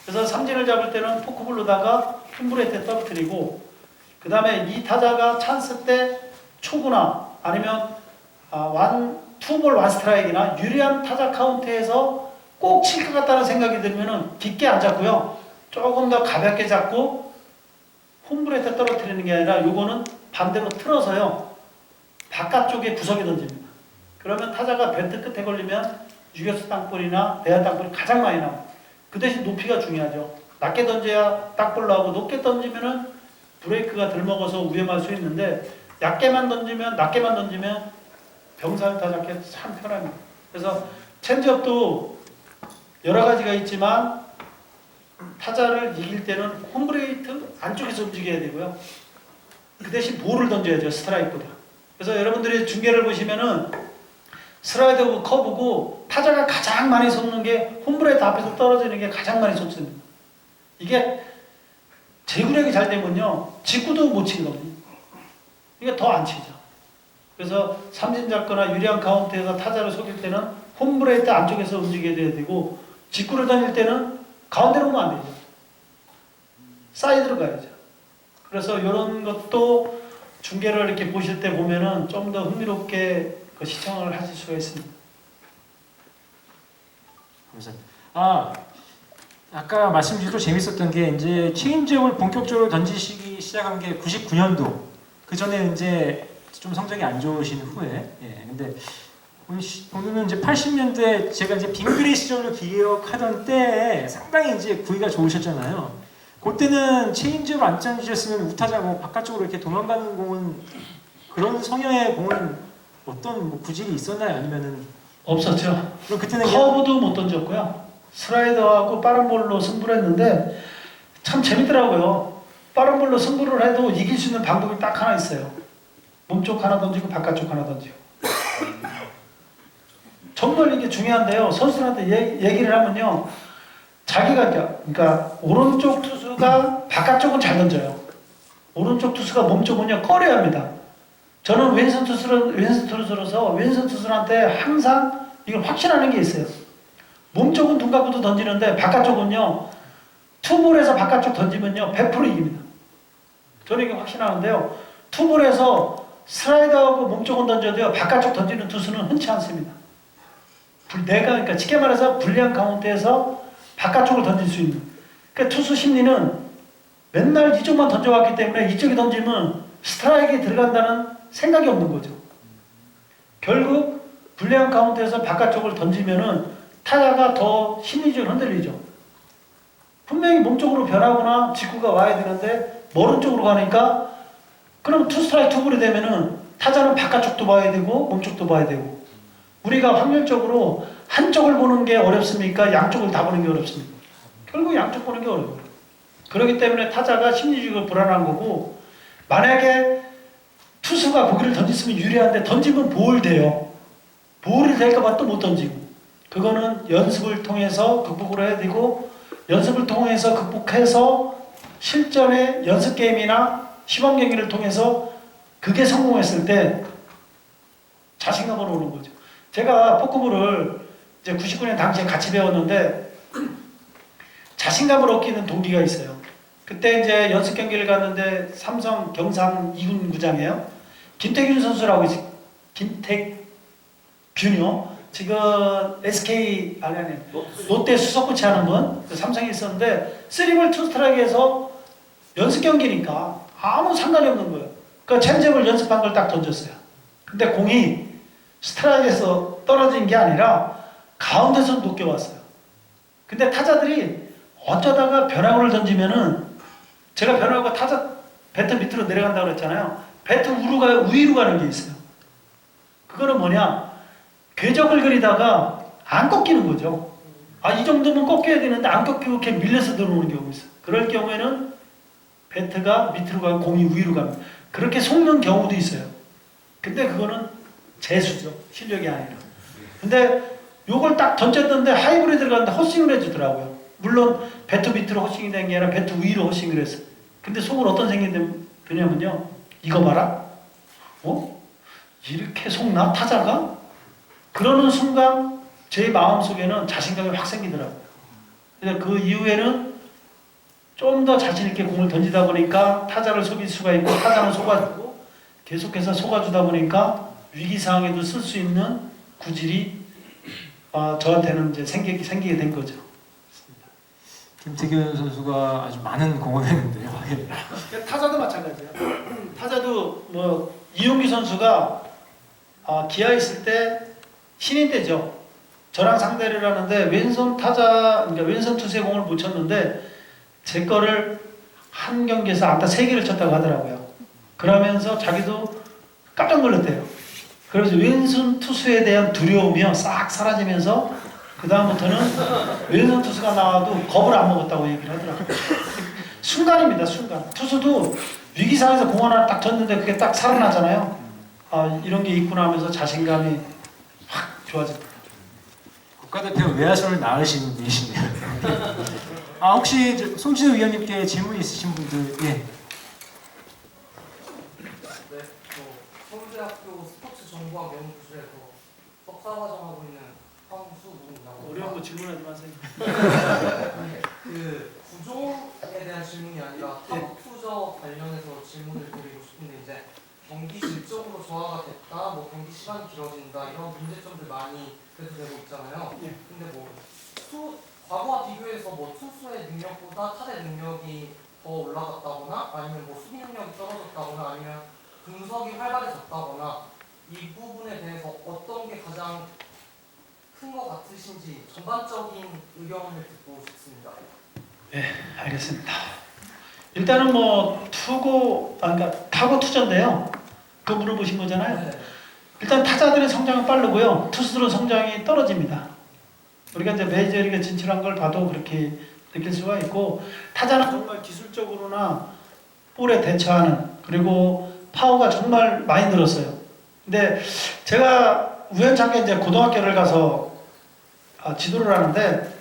그래서 삼진을 잡을 때는 포크볼로다가 홈브레이트에 떨어뜨리고 그 다음에 이 타자가 찬스 때 초구나 아니면 투볼 원 스트라이크나 유리한 타자 카운트에서 꼭 칠 것 같다는 생각이 들면은 깊게 안 잡고요. 조금 더 가볍게 잡고 홈브레이트에 떨어뜨리는 게 아니라 요거는 반대로 틀어서요. 바깥쪽에 구석에 던집니다. 그러면 타자가 배트 끝에 걸리면 유격수 땅볼이나 내야 땅볼이 가장 많이 나와요. 그 대신 높이가 중요하죠. 낮게 던져야 땅볼 나오고 높게 던지면은 브레이크가 덜 먹어서 위험할 수 있는데 낮게만 던지면 병살 타잡기 참 편합니다. 그래서 체인지업도 여러 가지가 있지만 타자를 이길 때는 홈브레이트 안쪽에서 움직여야 되고요. 그 대신 볼을 던져야죠. 스트라이크보다. 그래서 여러분들이 중계를 보시면은 슬라이드고 커브고 타자가 가장 많이 솟는 게 홈브레이트 앞에서 떨어지는 게 가장 많이 솟습니다. 이게 제구력이 잘 되면요. 직구도 못 치거든요. 이게 더 안 치죠. 그래서 삼진 잡거나 유리한 카운트에서 타자를 속일 때는 홈브레이트 안쪽에서 움직여야 되고 직구를 던질 때는 가운데로 오면 안 되죠. 사이드로 가야죠. 그래서 이런 것도 중계를 이렇게 보실 때 보면은 좀 더 흥미롭게 시청을 하실 수가 있습니다. 감사합니다. 아까 말씀드리도 재밌었던 게 이제 체인지업을 본격적으로 던지시기 시작한 게 99년도. 그 전에 이제 좀 성적이 안 좋으신 후에, 근데 보면은 이제 80년대 제가 이제 빙그레 시절로 기억하던 때에 상당히 이제 구위가 좋으셨잖아요. 그때는 체인지업 안 던지셨으면 우타자 뭐 바깥쪽으로 이렇게 도망가는 공은 그런 성향의 공은 어떤 뭐 구질이 있었나요? 아니면은 없었죠. 그럼 그때는 커브도 못 던졌고요. 슬라이더하고 빠른 볼로 승부를 했는데 참 재밌더라고요. 빠른 볼로 승부를 해도 이길 수 있는 방법이 딱 하나 있어요. 몸쪽 하나 던지고 바깥쪽 하나 던지고. 정말 이게 중요한데요. 선수들한테 얘기를 하면요. 자기가 그러니까 오른쪽 투수가 바깥쪽은 잘 던져요. 오른쪽 투수가 몸쪽은요 꺼려야 합니다. 저는 왼손 투수로서 왼손 투수한테 항상 이걸 확신하는 게 있어요. 몸쪽은 눈 감고도 던지는데 바깥쪽은요 투볼에서 바깥쪽 던지면요 100% 이깁니다. 저는 이게 확신하는데요. 투볼에서 슬라이더하고 몸쪽은 던져도요 바깥쪽 던지는 투수는 흔치 않습니다. 그러니까 쉽게 말해서 불리한 카운트에서 바깥쪽을 던질 수 있는. 그러니까 투수 심리는 맨날 이쪽만 던져왔기 때문에 이쪽에 던지면 스트라이크에 들어간다는 생각이 없는 거죠. 결국 불리한 카운트에서 바깥쪽을 던지면은 타자가 더 심리적으로 흔들리죠. 분명히 몸쪽으로 변하거나 직구가 와야 되는데 머른 쪽으로 가니까 그럼 투 스트라이크 투볼이 되면은 타자는 바깥쪽도 봐야 되고 몸쪽도 봐야 되고 우리가 확률적으로 한쪽을 보는 게 어렵습니까? 양쪽을 다 보는 게 어렵습니까? 결국 양쪽 보는 게 어려워요. 그렇기 때문에 타자가 심리적으로 불안한 거고 만약에 투수가 고기를 던졌으면 유리한데 던지면 볼 돼요. 볼이 될까봐 또 못 던지고 그거는 연습을 통해서 극복을 해야 되고 연습을 통해서 극복해서 실전의 연습 게임이나 시범 경기를 통해서 그게 성공했을 때 자신감으로 오는 거죠. 제가 포크볼을 이제 99년 당시에 같이 배웠는데 자신감을 얻기는 동기가 있어요. 그때 이제 연습 경기를 갔는데 삼성 경산 2군 구장이에요. 김태균 선수라고 있어요. 김태균이요. 지금 SK 롯데 수석 코치하는 분 삼성에 있었는데 3볼 2스트라이크에서 연습 경기니까 아무 상관이 없는 거예요. 그러니까 체인지업을 연습한 걸 딱 던졌어요. 근데 공이 스트라이크에서 떨어진 게 아니라 가운데서 높게 왔어요. 근데 타자들이 어쩌다가 변화구를 던지면은 제가 변화구가 타자 배트 밑으로 내려간다고 그랬잖아요. 배트 위로 가는 게 있어요. 그거는 뭐냐? 궤적을 그리다가 안 꺾이는 거죠. 아, 이 정도면 꺾여야 되는데 안 꺾이고 이렇게 밀려서 들어오는 경우가 있어요. 그럴 경우에는 배트가 밑으로 가고 공이 위로 갑니다. 그렇게 속는 경우도 있어요. 근데 그거는 재수죠. 실력이 아니라. 근데 요걸 딱 던졌는데 하이브리드 들어갔는데 헛스윙을 해주더라고요. 물론 배트 밑으로 헛스윙이 된 게 아니라 배트 위로 헛스윙을 했어요. 근데 속은 어떤 생각이 드냐면요. 이거 봐라. 이렇게 속나? 타자가? 그러는 순간 제 마음속에는 자신감이 확 생기더라고요. 그래서 그 이후에는 좀 더 자신있게 공을 던지다 보니까 타자를 속일 수가 있고 타자는 속아주고 계속해서 속아주다 보니까 위기상황에도 쓸 수 있는 구질이 저한테는 이제 생기게 된 거죠. 김태균 선수가 아주 많은 공헌을 했는데요. 예. 타자도 마찬가지예요. 타자도 뭐 이용규 선수가 기아에 있을 때 신인 때죠. 저랑 상대를 하는데 왼손 타자, 그러니까 왼손 투수의 공을 못 쳤는데 제 거를 한 경기에서 안타 3개를 쳤다고 하더라고요. 그러면서 자기도 깜짝 놀랐대요. 그래서 왼손 투수에 대한 두려움이 싹 사라지면서 그 다음부터는 왼손 투수가 나와도 겁을 안 먹었다고 얘기를 하더라고요. 순간입니다, 순간. 투수도 위기상에서 공 하나 딱 쳤는데 그게 딱 살아나잖아요. 이런 게 있구나 하면서 자신감이 확 좋아집니다. 국가대표 외야수를 낳으신 분이시네요. 혹시 송진우 위원님께 질문 있으신 분들? 예. 네, 서울대학교 스포츠정보학 연구소에서 석사과정하고 있는 황수문이라고. 어려운 거 질문하지 마세요. 그 구종에 대한 질문이 아니라 타구 투저 관련해서 질문을 드리고 싶은데 이제 경기 질적으로 저하가 됐다, 뭐 경기 시간이 길어진다 이런 문제점들 많이 대두되고 있잖아요. 근데 뭐 과거와 비교해서 뭐 투수의 능력보다 타자의 능력이 더 올라갔다거나 아니면 뭐 수비 능력이 떨어졌다거나 아니면 분석이 활발해졌다거나 이 부분에 대해서 어떤 게 가장 큰 것 같으신지 전반적인 의견을 듣고 싶습니다. 네, 알겠습니다. 일단은 뭐 그러니까 타고 투자인데요. 그거 물어보신 거잖아요. 네. 일단 타자들의 성장은 빠르고요. 투수들은 성장이 떨어집니다. 우리가 이제 메이저리그 진출한 걸 봐도 그렇게 느낄 수가 있고 타자는 정말 기술적으로나 볼에 대처하는 그리고 파워가 정말 많이 늘었어요. 근데 제가 우연찮게 이제 고등학교를 가서 지도를 하는데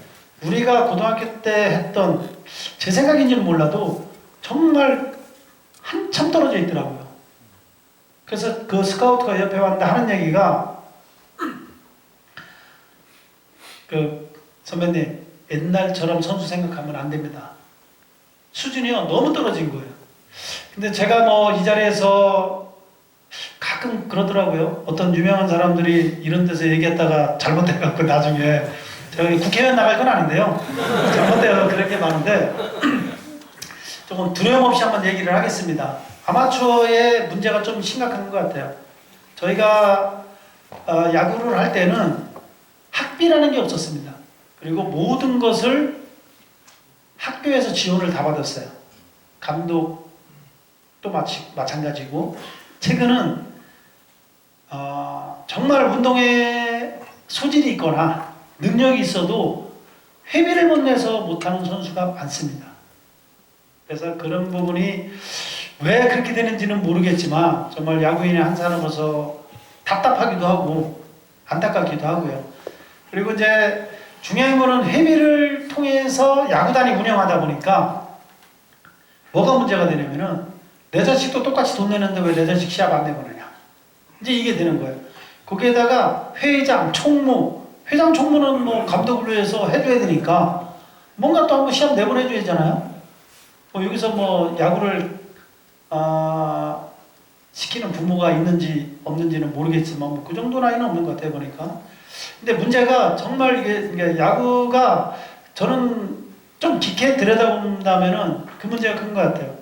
우리가 고등학교 때 했던 제 생각인지는 몰라도 정말 한참 떨어져 있더라고요. 그래서 그 스카우트가 옆에 왔는데 하는 얘기가 선배님 옛날처럼 선수 생각하면 안 됩니다. 수준이요 너무 떨어진 거예요. 근데 제가 뭐 이 자리에서 가끔 그러더라고요. 어떤 유명한 사람들이 이런 데서 얘기했다가 잘못해갖고 나중에 제가 국회의원 나갈 건 아닌데요. 잘못되어 그렇게 많은데 조금 두려움 없이 한번 얘기를 하겠습니다. 아마추어의 문제가 좀 심각한 것 같아요. 저희가 야구를 할 때는 학비라는 게 없었습니다. 그리고 모든 것을 학교에서 지원을 다 받았어요. 감독도 마찬가지고 최근은 정말 운동에 소질이 있거나 능력이 있어도 회비를 못 내서 못하는 선수가 많습니다. 그래서 그런 부분이 왜 그렇게 되는지는 모르겠지만 정말 야구인의 한 사람으로서 답답하기도 하고 안타깝기도 하고요. 그리고 이제 중요한 거는 회비를 통해서 야구단이 운영하다 보니까 뭐가 문제가 되냐면은 내 자식도 똑같이 돈 내는데 왜 내 자식 시합 안 내보내냐. 이제 이게 되는 거예요. 거기에다가 회장, 총무, 회장, 총무는 뭐 감독을 위해서 해줘야 되니까 뭔가 또 한번 시합 내보내줘야 되잖아요. 뭐 여기서 뭐 야구를 시키는 부모가 있는지 없는지는 모르겠지만 뭐 그 정도 나이는 없는 것 같아요 보니까. 근데 문제가 정말 이게 야구가 저는 좀 깊게 들여다본다면은 그 문제가 큰 것 같아요.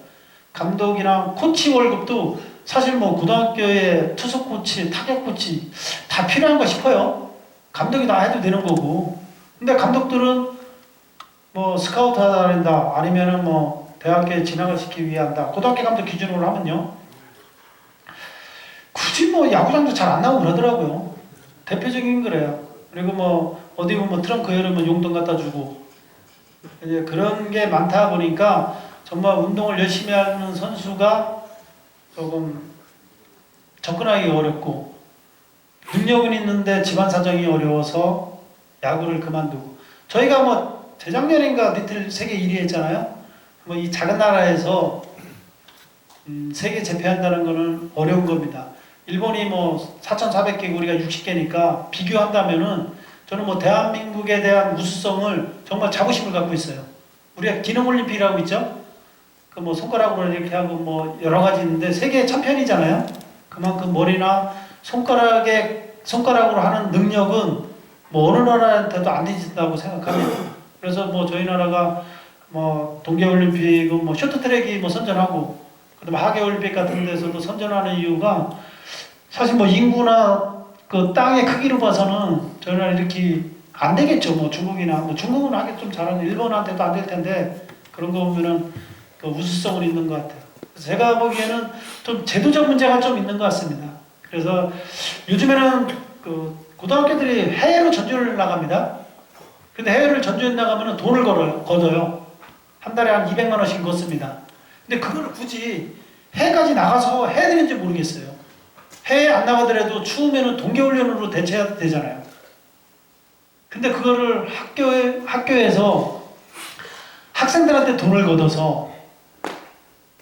감독이랑 코치 월급도 사실 뭐 고등학교에 투수 코치, 타격 코치 다 필요한가 싶어요. 감독이 다 해도 되는 거고. 근데 감독들은 뭐 스카우트 하다 한다, 아니면은 뭐 대학교에 진학을 시키기 위해 한다. 고등학교 감독 기준으로 하면요. 굳이 뭐 야구장도 잘 안 나오고 그러더라고요. 대표적인 거래요. 그리고 뭐 어디 보면 트렁크 열으면 용돈 갖다 주고 이제 그런 게 많다 보니까 정말 운동을 열심히 하는 선수가 조금 접근하기 어렵고 능력은 있는데 집안 사정이 어려워서 야구를 그만두고 저희가 뭐 재작년인가 니틀 세계 1위 했잖아요. 뭐 이 작은 나라에서 세계 제패한다는 거는 어려운 겁니다. 일본이 뭐 4,400개고 우리가 60개니까 비교한다면은 저는 뭐 대한민국에 대한 우수성을 정말 자부심을 갖고 있어요. 우리가 기능올림픽이라고 있죠? 그 뭐 손가락으로 이렇게 하고 뭐 여러 가지 있는데 세계 챔피언이잖아요. 그만큼 머리나 손가락으로 하는 능력은 뭐 어느 나라한테도 안 뒤진다고 생각합니다. 그래서 뭐 저희 나라가 뭐 동계올림픽은 뭐 쇼트트랙이 뭐 선전하고 그다음에 하계올림픽 같은 데서도 선전하는 이유가 사실 뭐 인구나 그 땅의 크기로 봐서는 저희 나라 이렇게 안 되겠죠. 뭐 중국이나 뭐 중국은 하기 좀 잘하는 일본한테도 안 될 텐데 그런 거 보면은 그 우수성은 있는 것 같아요. 그래서 제가 보기에는 좀 제도적 문제가 좀 있는 것 같습니다. 그래서 요즘에는 그 고등학교들이 해외로 전주를 나갑니다. 근데 해외를 전주에 나가면은 돈을 걷어요. 한 달에 한 200만 원씩 걷습니다. 근데 그걸 굳이 해외까지 나가서 해야 되는지 모르겠어요. 해외 안 나가더라도 추우면은 동계훈련으로 대체해야 되잖아요. 근데 그거를 학교에서 학생들한테 돈을 걷어서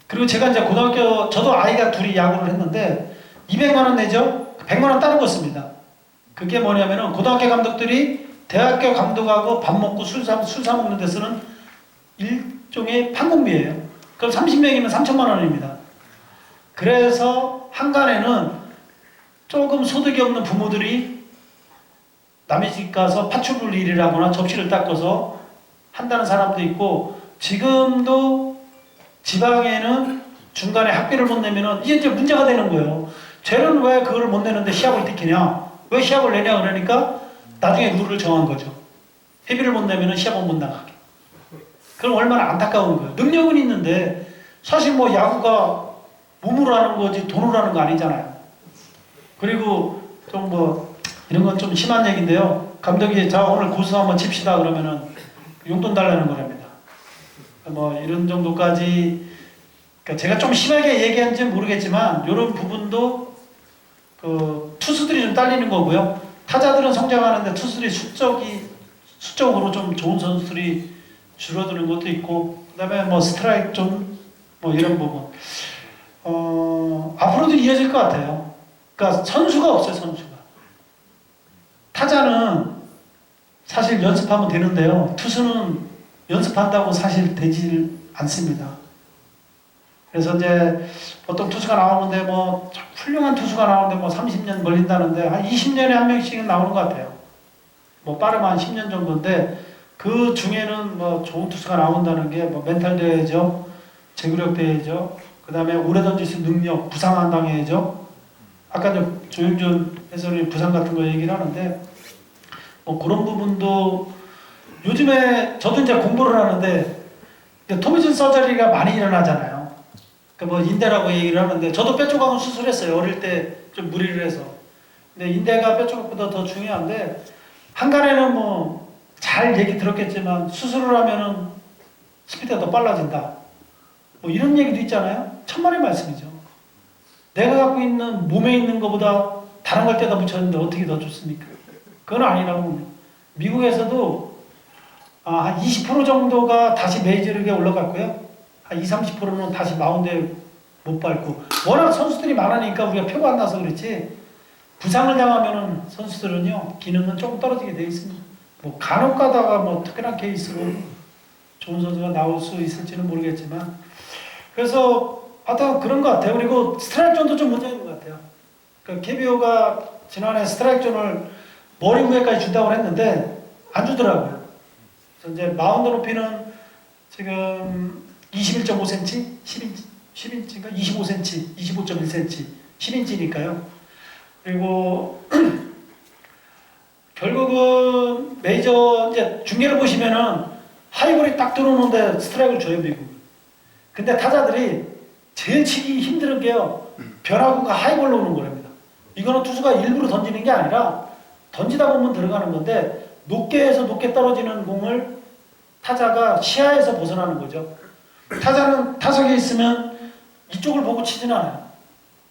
그리고 제가 이제 고등학교 저도 아이가 둘이 야구를 했는데 200만 원 내죠? 100만 원 따로 걷습니다. 그게 뭐냐면은 고등학교 감독들이 대학교 감독하고 밥 먹고 술 사 먹는 데 쓰는 일종의 판공비예요. 그럼 30명이면 3천만 원입니다. 그래서 한간에는 조금 소득이 없는 부모들이 남의 집 가서 파출부 일을 하거나 접시를 닦아서 한다는 사람도 있고 지금도 지방에는 중간에 학비를 못 내면은 이게 이제 문제가 되는 거예요. 쟤는 왜 그걸 못 내는데 시합을 뛰키냐? 왜 시합을 내냐? 그러니까 나중에 룰을 정한 거죠. 회비를 못 내면은 시합은 못 나가게. 그럼 얼마나 안타까운 거예요. 능력은 있는데 사실 뭐 야구가 몸으로 하는 거지 돈으로 하는 거 아니잖아요. 그리고 좀 뭐 이런 건 좀 심한 얘기인데요. 감독이 자 오늘 고수 한번 칩시다 그러면은 용돈 달라는 거랍니다. 뭐 이런 정도까지 그러니까 제가 좀 심하게 얘기한지는 모르겠지만 이런 부분도 그 투수들이 좀 딸리는 거고요. 타자들은 성장하는데 투수들이 수적으로 좀 좋은 선수들이 줄어드는 것도 있고 그다음에 뭐 스트라이크 좀 뭐 이런 부분 앞으로도 이어질 것 같아요. 그러니까 선수가 없어요. 선수가 타자는 사실 연습하면 되는데요. 투수는 연습한다고 사실 되질 않습니다. 그래서 이제 보통 투수가 나오는데 뭐 훌륭한 투수가 나오는데 뭐 30년 걸린다는데 한 20년에 한 명씩은 나오는 것 같아요. 뭐 빠르면 한 10년 정도인데 그 중에는 뭐 좋은 투수가 나온다는 게 뭐 멘탈 대회죠, 제구력 대회죠, 그 다음에 오래 던질 수 있는 능력, 부상 안 당해야죠. 아까 조영준 해설이 부상 같은 거 얘기를 하는데 뭐 그런 부분도 요즘에 저도 이제 공부를 하는데 토미슨 서저리가 많이 일어나잖아요. 그러니까 뭐 인대라고 얘기를 하는데 저도 뼈 조각은 수술했어요. 어릴 때 좀 무리를 해서. 근데 인대가 뼈 조각보다 더 중요한데 한간에는 뭐 잘 얘기 들었겠지만 수술을 하면은 스피드가 더 빨라진다. 뭐 이런 얘기도 있잖아요. 천만의 말씀이죠. 내가 갖고 있는 몸에 있는 것보다 다른 걸 떼다 붙였는데 어떻게 더 좋습니까? 그건 아니라고 봅니다. 미국에서도 한 20% 정도가 다시 메이저리그에 올라갔고요. 한 20-30%는 다시 마운드에 못 밟고 워낙 선수들이 많으니까 우리가 표가 안 나서 그렇지 부상을 당하면은 선수들은요 기능은 조금 떨어지게 되어 있습니다. 뭐 간혹 가다가 뭐 특별한 케이스로 좋은 선수가 나올 수 있을지는 모르겠지만 그래서 하여튼 그런 것 같아요. 그리고 스트라이크 존도 좀 문제가 있는 것 같아요. 그러니까 KBO가 지난해 스트라이크 존을 머리 위에까지 준다고 했는데 안 주더라고요. 그래서 이제 마운드 높이는 지금 21.5cm, 10인치인가 25cm, 25.1cm, 10인치니까요. 그리고 결국은 메이저 이제 중계를 보시면은 하이볼이 딱 들어오는데 스트라이크를 줘요 미국. 근데 타자들이 제일 치기 힘든 게요. 변화구가 하이볼로 오는 거랍니다. 이거는 투수가 일부러 던지는 게 아니라 던지다 보면 들어가는 건데 높게 해서 높게 떨어지는 공을 타자가 시야에서 벗어나는 거죠. 타자는 타석에 있으면 이쪽을 보고 치진 않아요.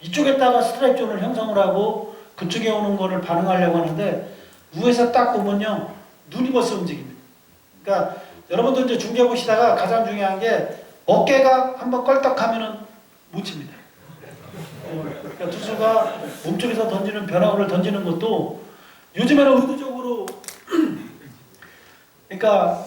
이쪽에다가 스트라이크 존을 형성을 하고 그쪽에 오는 거를 반응하려고 하는데 위에서 딱 보면요 눈이 벌써 움직입니다. 그러니까 여러분들 이제 중계 보시다가 가장 중요한 게 어깨가 한번 껄떡하면은 못 칩니다. 그러니까 투수가 몸쪽에서 던지는 변화구를 던지는 것도 요즘에는 의도적으로 그러니까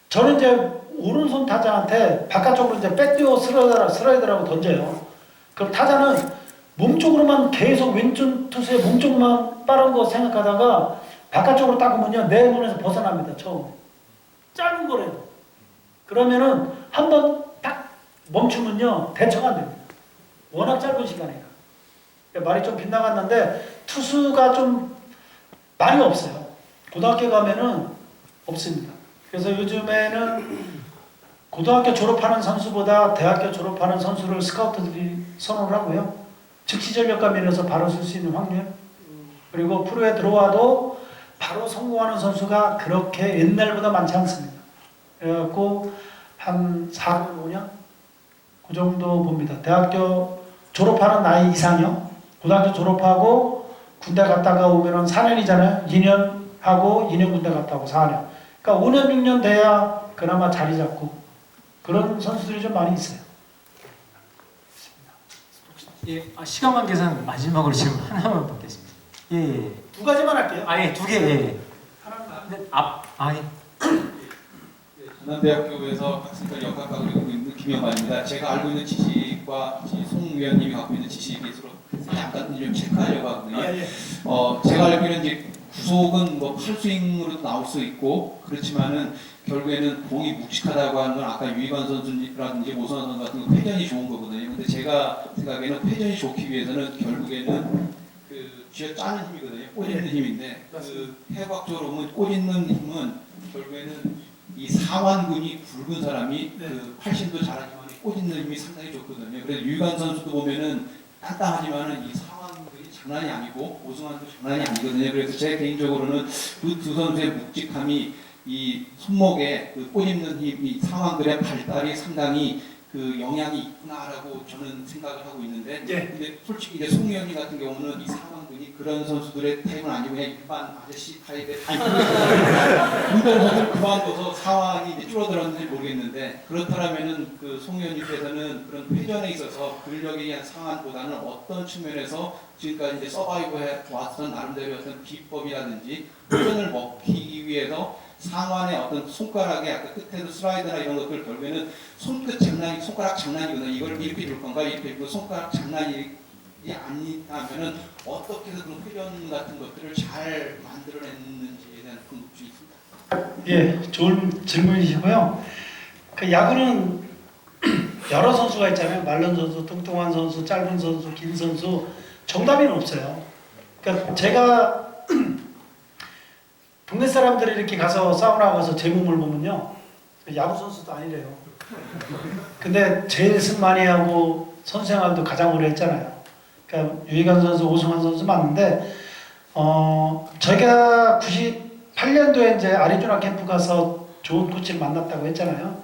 저는 이제 오른손 타자한테 바깥쪽으로 이제 백뛰어 슬라이더라고 던져요. 그럼 타자는 몸쪽으로만 계속 왼쪽 투수의 몸쪽만 빠른 거 생각하다가 바깥쪽으로 딱 보면요 내 눈에서 벗어납니다. 처음 짧은 거래요. 그러면은 한번 딱 멈추면요 대처가 안 됩니다. 워낙 짧은 시간이라. 말이 좀 빗나갔는데 투수가 좀 많이 없어요. 고등학교 가면은 없습니다. 그래서 요즘에는 고등학교 졸업하는 선수보다 대학교 졸업하는 선수를 스카우트들이 선호를 하고요. 즉시 전력과 면에서 바로 쓸 수 있는 확률. 그리고 프로에 들어와도 바로 성공하는 선수가 그렇게 옛날보다 많지 않습니다. 그래갖고 한 4년, 5년? 그 정도 봅니다. 대학교 졸업하는 나이 이상이요. 고등학교 졸업하고 군대 갔다가 오면은 4년이잖아요. 2년 하고 2년 군대 갔다 오고 4년. 그러니까 5년, 6년 돼야 그나마 자리 잡고 그런 선수들이 좀 많이 있어요. 예, 시간 관계상 마지막으로 지금 하나만 받겠습니다. 예, 예. 두 가지만 할게요. 아예 두 개. 예. 하나만. 근데 예. 전남대학교에서 학생들 역학하고 있는 김영만입니다. 제가 알고 있는 지식과 송 위원님이 갖고 있는 지식이 서로 약간 좀 체크하려고 하거든요. 제가 알고 있는 이제 구속은 뭐 팔스윙으로 나올 수 있고 그렇지만은 결국에는 공이 묵직하다고 하는 건 아까 유희관 선수라든지 오선환 선수 같은 거 회전이 좋은 거거든요. 근데 제가 생각에는 회전이 좋기 위해서는 결국에는 그 쥐어 짜는 힘이거든요. 꼬집는 힘인데 그 해박적으로 보면 꼬집는 힘은 결국에는 이 상완근이 굵은 사람이 그 팔심도 잘하지만 꼬집는 힘이 상당히 좋거든요. 그래서 유희관 선수도 보면은 단단하지만은 이 상완근이 장난이 아니고 오승환도 장난이 아니거든요. 그래서 제 개인적으로는 그 두 선수의 묵직함이 이 손목에 그 꼬집는 힘이 상완근의 발달이 상당히 그 영향이 있구나라고 저는 생각을 하고 있는데, 근데 솔직히 이제 송 의원님 같은 경우는 이 상황분이 그런 선수들의 타입은 아니고 그냥 일반 아저씨 타입의 타입이거든요. 운동 선수를 그만둬서 상황이 이제 줄어들었는지 모르겠는데 그렇다면은 그 송 의원님께서는 그런 회전에 있어서 근력에 의한 상황보다는 어떤 측면에서 지금까지 이제 서바이브해 왔던 나름대로 어떤 비법이라든지 회전을 먹기 위해서 상완의 어떤 손가락의 아까 끝에도 슬라이드나 이런 것들 결국에는 손끝 장난이 손가락 장난이거든요. 이걸 이렇게 줄 건가 이렇게 줄고 손가락 장난이 아니라면은 어떻게 해서 그런 회전 같은 것들을 잘 만들어냈는지에 대한 궁금증이 있습니다. 예, 좋은 질문이시고요. 그 야구는 여러 선수가 있잖아요. 말른 선수, 뚱뚱한 선수, 짧은 선수, 긴 선수. 정답이 없어요. 그러니까 제가 동네 사람들이 이렇게 가서 사우나 가서 제 몸을 보면요. 야구 선수도 아니래요. 근데 제일 승 많이 하고 선수 생활도 가장 오래 했잖아요. 그러니까 유희관 선수, 오승환 선수 맞는데 저희가 98년도에 이제 아리조나 캠프 가서 좋은 코치를 만났다고 했잖아요.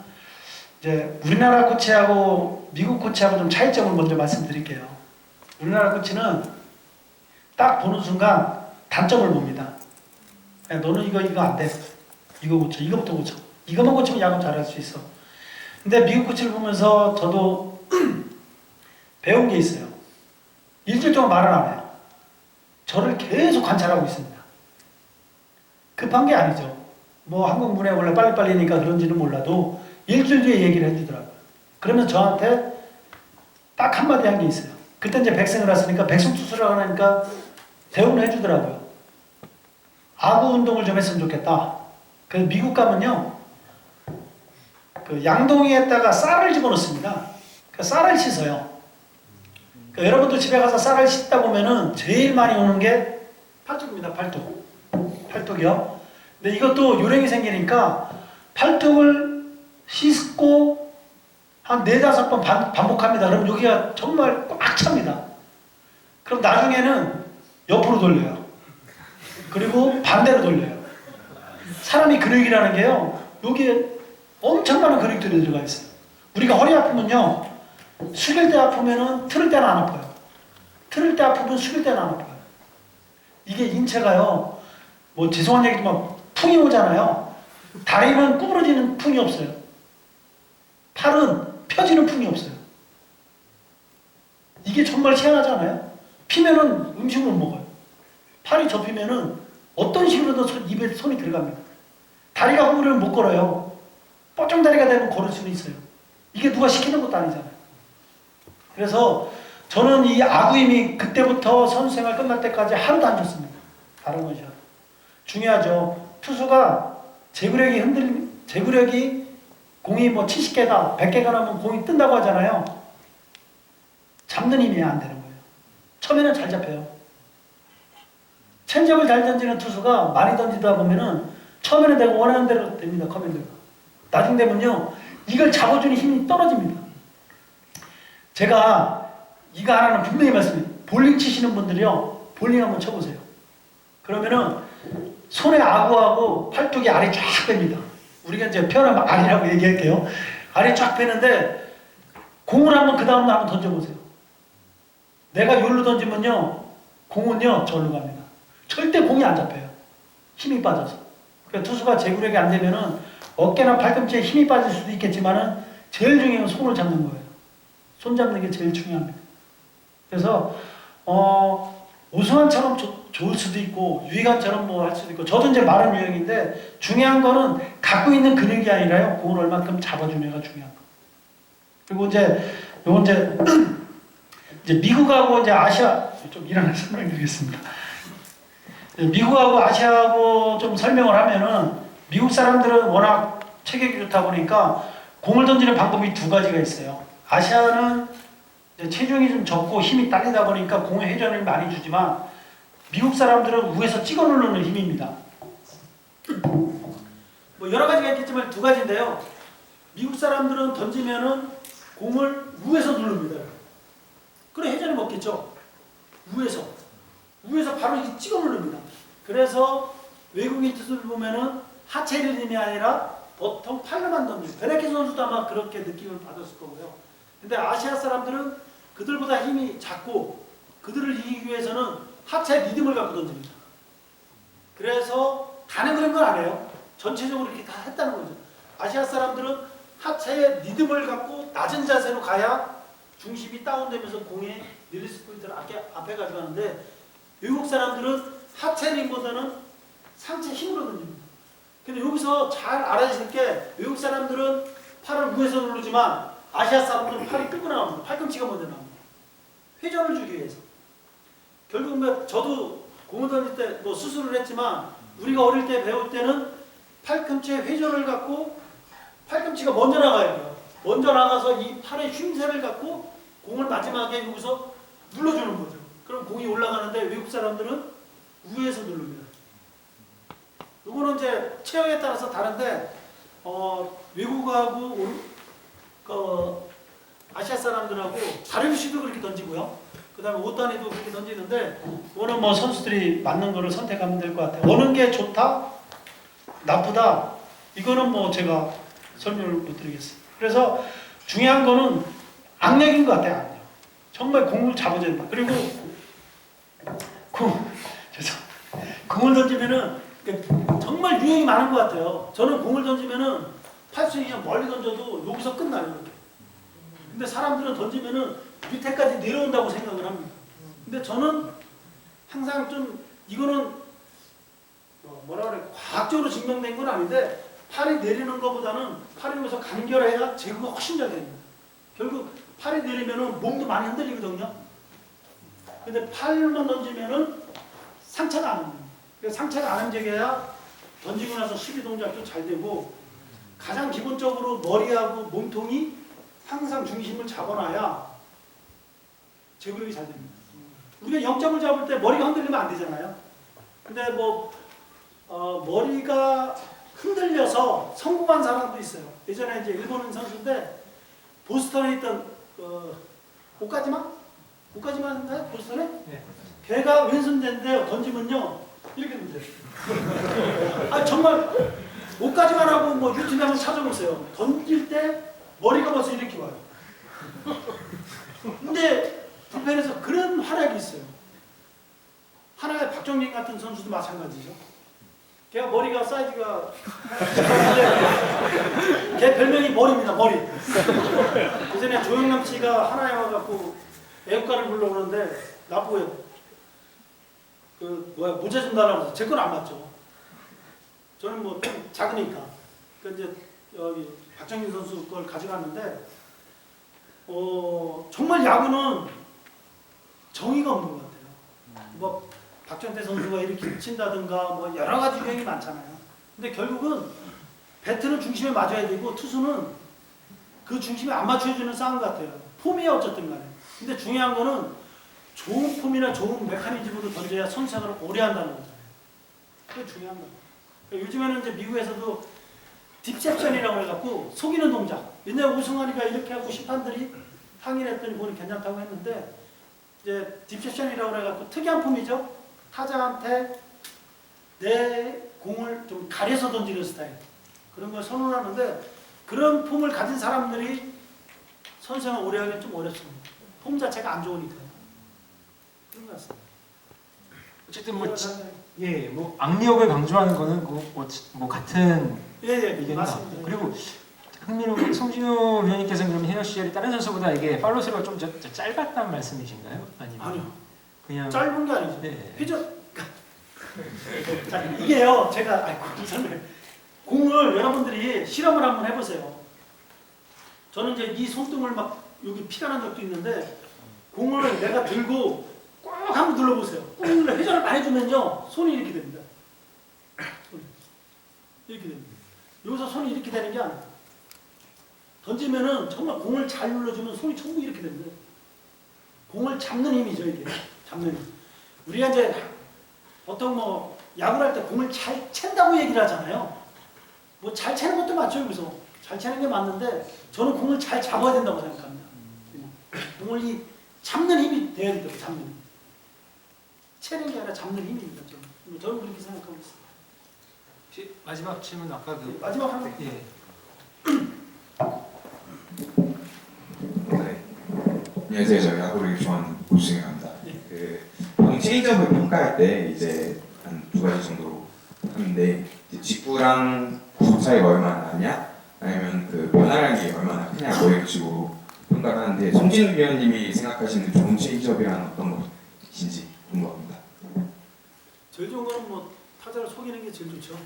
이제 우리나라 코치하고 미국 코치하고 좀 차이점을 먼저 말씀드릴게요. 우리나라 코치는 딱 보는 순간 단점을 봅니다. 야, 너는 이거 안 돼. 이거 고쳐. 이거부터 고쳐. 이거만 고치면 야구 잘할 수 있어. 근데 미국 코치를 보면서 저도 배운 게 있어요. 일주일 동안 말을 안 해요. 저를 계속 관찰하고 있습니다. 급한 게 아니죠. 뭐 한국 문에 원래 빨리빨리니까 그런지는 몰라도 일주일 뒤에 얘기를 해주더라고요. 그러면 저한테 딱 한마디 한 게 있어요. 그때 이제 백승을 했으니까 백승 투수라고 하니까 대우를 해주더라고요. 아구 운동을 좀 했으면 좋겠다. 그래서 미국 가면요, 그 양동이에다가 쌀을 집어넣습니다. 그러니까 쌀을 씻어요. 그러니까 여러분도 집에 가서 쌀을 씻다 보면은 제일 많이 오는 게 팔뚝입니다. 팔뚝. 팔뚝이요. 근데 이것도 요령이 생기니까 팔뚝을 씻고 한 4-5번 반복합니다. 그럼 여기가 정말 꽉 찹니다. 그럼 나중에는 옆으로 돌려요. 그리고 반대로 돌려요. 사람이 근육이라는 게요. 여기에 엄청 많은 근육들이 들어가 있어요. 우리가 허리 아프면요. 숙일 때 아프면은 틀을 때는 안 아파요. 틀을 때 아프면 숙일 때는 안 아파요. 이게 인체가요. 뭐 죄송한 얘기지만 풍이 오잖아요. 다리는 구부러지는 풍이 없어요. 팔은 펴지는 풍이 없어요. 이게 정말 희한하잖아요. 피면은 음식을 못 먹어요. 팔이 접히면은 어떤 식으로든 입에 손이 들어갑니다. 다리가 구부리면 못 걸어요. 뻗정다리가 되면 걸을 수는 있어요. 이게 누가 시키는 것도 아니잖아요. 그래서 저는 이 아구임이 그때부터 선수생활 끝날 때까지 하루도 안 줬습니다. 다른 것이요. 중요하죠. 투수가 제구력이 공이 뭐 70개다, 100개가 나면 공이 뜬다고 하잖아요. 잡는 힘이 안 되는 거예요. 처음에는 잘 잡혀요. 체인지업을 잘 던지는 투수가 많이 던지다 보면은 처음에는 내가 원하는 대로 됩니다. 커맨드가. 나중 되면요. 이걸 잡아주는 힘이 떨어집니다. 제가 이거 하나는 분명히 말씀드려요. 볼링 치시는 분들이요. 볼링 한번 쳐보세요. 그러면은 손에 아구하고 팔뚝이 알이 쫙 뺍니다. 우리가 이제 표현하면 알이라고 얘기할게요. 알이 쫙 빼는데 공을 한번 그 다음날 한번 던져보세요. 내가 여기로 던지면요. 공은요. 저기로 갑니다. 절대 공이 안 잡혀요. 힘이 빠져서. 그러니까 투수가 제구력이 안 되면은 어깨나 팔꿈치에 힘이 빠질 수도 있겠지만은 제일 중요한 건 손을 잡는 거예요. 손 잡는 게 제일 중요합니다. 그래서 오승환처럼 좋을 수도 있고 유희관처럼 뭐 할 수도 있고 저도 이제 마른 유형인데 중요한 거는 갖고 있는 근육이 아니라요. 그걸 얼마큼 잡아주냐가 중요한 거. 그리고 이제 요건 이제 미국하고 이제 아시아 좀 일어나 설명드리겠습니다. 미국하고 아시아하고 좀 설명을 하면은 미국 사람들은 워낙 체격이 좋다 보니까 공을 던지는 방법이 2가지가 있어요. 아시아는 체중이 좀 적고 힘이 딸리다 보니까 공의 회전을 많이 주지만 미국 사람들은 위에서 찍어 누르는 힘입니다. 뭐 여러 가지가 있겠지만 2가지인데요. 미국 사람들은 던지면은 공을 위에서 누릅니다. 그래 회전이 먹겠죠. 위에서 바로 이렇게 찍어 누릅니다. 그래서 외국인 투수를 보면은 하체 리듬이 아니라 보통 팔로만 던지고 베네케 선수도 아마 그렇게 느낌을 받았을 거고요. 근데 아시아 사람들은 그들보다 힘이 작고 그들을 이기기 위해서는 하체 리듬을 갖고 던집니다. 그래서 가는 그런 건 안 해요. 전체적으로 이렇게 다 했다는 거죠. 아시아 사람들은 하체의 리듬을 갖고 낮은 자세로 가야 중심이 다운되면서 공의 릴리스 포인트를 앞에 가져가는데 외국 사람들은 하체 리듬보다는 상체 힘으로 던집니다. 근데 여기서 잘 알아주실 게 외국 사람들은 팔을 위에서 누르지만 아시아 사람들은 팔이 끌고 나옵니다. 팔꿈치가 먼저 나옵니다. 회전을 주기 위해서. 결국 뭐 저도 공을 던질 때 뭐 수술을 했지만 우리가 어릴 때 배울 때는 팔꿈치에 회전을 갖고 팔꿈치가 먼저 나가야 돼요. 먼저 나가서 이 팔의 쉼새를 갖고 공을 마지막에 여기서 눌러주는 거죠. 그럼 공이 올라가는데 외국 사람들은 위에서 누릅니다. 이거는 이제 체형에 따라서 다른데 외국하고 아시아 사람들하고 다르시도 그렇게 던지고요. 그 다음에 오타니도 그렇게 던지는데 그거는 뭐 선수들이 맞는 거를 선택하면 될 것 같아요. 어느 게 좋다? 나쁘다? 이거는 뭐 제가 설명을 못 드리겠습니다. 그래서 중요한 거는 악력인 것 같아요. 악력. 정말 공을 잡아줘야 된다. 그리고 공을 던지면은 정말 유형이 많은 것 같아요. 저는 공을 던지면은 팔스윙이 그냥 멀리 던져도 여기서 끝나요. 이렇게. 근데 사람들은 던지면은 밑에까지 내려온다고 생각을 합니다. 근데 저는 항상 좀 이거는 뭐라 그래 과학적으로 증명된 건 아닌데 팔이 내리는 것보다는 팔이 여기서 간결해야 제구가 훨씬 잘 됩니다. 결국 팔이 내리면은 몸도 많이 흔들리거든요. 근데 팔만 던지면은 상체가 안 움직여요. 상체가 안 움직여야 던지고 나서 수비 동작도 잘 되고 가장 기본적으로 머리하고 몸통이 항상 중심을 잡아놔야 제구력이 잘 됩니다. 우리가 0점을 잡을 때 머리가 흔들리면 안 되잖아요. 근데 뭐 머리가 흔들려서 성공한 사람도 있어요. 예전에 이제 일본 선수인데 보스턴에 있던 오카지마인가요? 보스턴에? 네. 걔가 왼손대인데 던지면요 이렇게 던져요. 아 정말 오카지마라고 뭐 유튜브에 한번 찾아보세요. 던질 때 머리가 벌써 이렇게 와요. 근데 불펜에서 그런 활약이 있어요. 하나의 박정민 같은 선수도 마찬가지죠. 걔가 머리가 사이즈가 걔 별명이 머리입니다. 머리. 예전에 조영남 씨가 하나에 와갖고 애국가를 불러오는데 나보고 모자 준다라고 해서 제 건 안 맞죠. 저는 뭐 좀 작으니까. 그 이제 여기 박정민 선수 걸 가져갔는데 정말 야구는 정의가 없는 것 같아요. 뭐 박정태 선수가 이렇게 친다든가 뭐 여러 가지 유행이 많잖아요. 근데 결국은 배트는 중심에 맞아야 되고 투수는 그 중심에 안 맞춰주는 싸움 같아요. 폼이 어쨌든 간에. 근데 중요한 거는 좋은 폼이나 좋은 메커니즘으로 던져야 선수생활을 오래 한다는 거잖아요. 그게 중요한 거예요. 그러니까 요즘에는 이제 미국에서도 딥셉션이라고 해갖고 속이는 동작. 옛날에 우승환이가 이렇게 하고 심판들이 항의했더니 본인 괜찮다고 했는데 이제 딥셉션이라고 해갖고 특이한 폼이죠. 타자한테 내 공을 좀 가려서 던지는 스타일. 그런 걸 선호하는데 그런 폼을 가진 사람들이 선수생활 오래 하기는 좀 어렵습니다. 폼 자체가 안 좋으니까요. 그런 것 같습니다. 어쨌든 뭐 악력을 강조하는 거는 뭐 같은 예, 의견이 맞습니다. 나왔고 그리고 흥민호 송진우 위원님께서는 그럼 헤어 시절이 다른 선수보다 이게 팔로스가 좀 짧았다는 말씀이신가요? 아니면 아니요. 그냥 짧은 게 아니죠. 네. 회전. 자, 이게요. 제가 공을 여러분들이 실험을 한번 해보세요. 저는 이제 이 손등을 막 여기 피가 난 적도 있는데 공을 내가 들고 꼭 한번 눌러보세요. 꼭 회전을 많이 주면요 손이 이렇게 됩니다. 이렇게 됩니다. 여기서 손이 이렇게 되는 게 아니에요. 던지면은 정말 공을 잘 눌러주면 손이 전부 이렇게 됩니다. 공을 잡는 힘이죠 이게. 잡는 힘. 우리가 이제 보통 뭐 야구를 할 때 공을 잘 챈다고 얘기를 하잖아요. 뭐 잘 채는 것도 맞죠 여기서. 잘 채는 게 맞는데 저는 공을 잘 잡아야 된다고 생각합니다. 공을 이 잡는 힘이 돼야 된다고 잡는 힘. 채는 게 아니라 잡는 힘입니다. 저는 그렇게 생각하고 있습니다. 혹시 마지막 질문 아까 그 마지막 하나. 예. 네. 안녕하세요. 저 야구를 좋아하는 고승입니다. 네. 보통 체인지업을 평가할 때 이제 한 두 가지 정도로 하는데 이제 직구랑 구속 차이가 얼마나 나냐, 아니면 그 변화라는 게 얼마나 크냐 뭐 이런 식으로 평가를 하는데 송진우 위원님이 생각하시는 좋은 체인지업이란 어떤 것인지 궁금합니다. 제일 좋은 거는 뭐 타자를 속이는 게 제일 좋죠.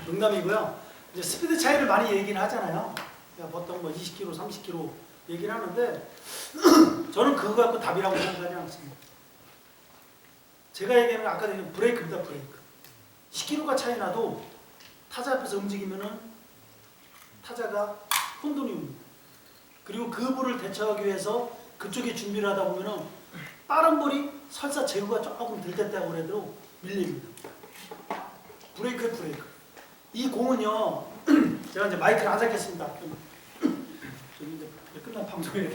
농담이고요. 이제 스피드 차이를 많이 얘기를 하잖아요. 그러니까 보통 뭐 20km, 30km 얘기를 하는데 저는 그거 갖고 답이라고 생각하지 않습니다. 제가 얘기하는 건 아까 얘기한 브레이크입니다. 브레이크. 10km가 차이 나도 타자 앞에서 움직이면은 타자가 혼돈이 옵니다. 그리고 그 볼을 대처하기 위해서 그쪽에 준비를 하다 보면은 빠른 볼이 설사 제구가 조금 덜 됐다고 해도 밀립니다. 브레이크에 브레이크. 이 공은요, 제가 이제 마이크를 안 잡겠습니다. 저기 이제 끝난 방송에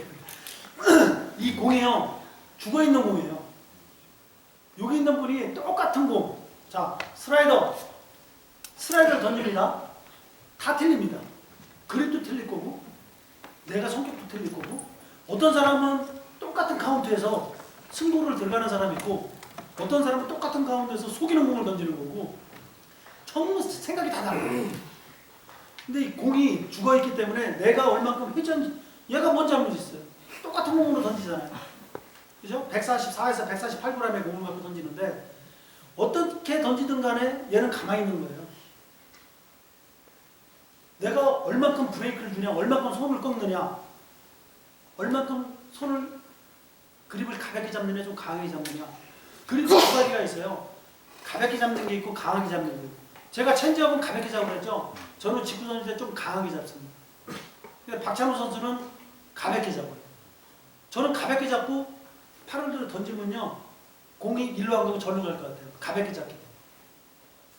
이 공이요, 죽어 있는 공이에요. 여기 있는 분이 똑같은 공. 자, 스라이더를 던집니다. 다 틀립니다. 그립도 틀릴 거고, 내가 성격도 틀릴 거고, 어떤 사람은 똑같은 카운트에서 승부를 들어가는 사람이 있고, 어떤 사람은 똑같은 카운트에서 속이는 공을 던지는 거고, 전부 생각이 다 달라요. 근데 이 공이 죽어있기 때문에 내가 얼만큼 회전, 얘가 먼저 하면 있어요. 똑같은 공으로 던지잖아요. 그죠? 144에서 148g의 공을 갖고 던지는데 어떻게 던지든 간에 얘는 가만히 있는 거예요. 내가 얼만큼 브레이크를 주냐, 얼만큼 손을 꺾느냐, 얼만큼 손을 그립을 가볍게 잡느냐, 좀 강하게 잡느냐. 그립 두 가지가 있어요. 가볍게 잡는 게 있고 강하게 잡는 게 있고. 제가 체인지업은 가볍게 잡으랬죠. 저는 직구 던질 때 좀 강하게 잡습니다. 근데 박찬호 선수는 가볍게 잡아요. 저는 가볍게 잡고 팔을 들어 던지면요 공이 일로 안 가고 절로 갈 것 같아요. 가볍게 잡기 때문에.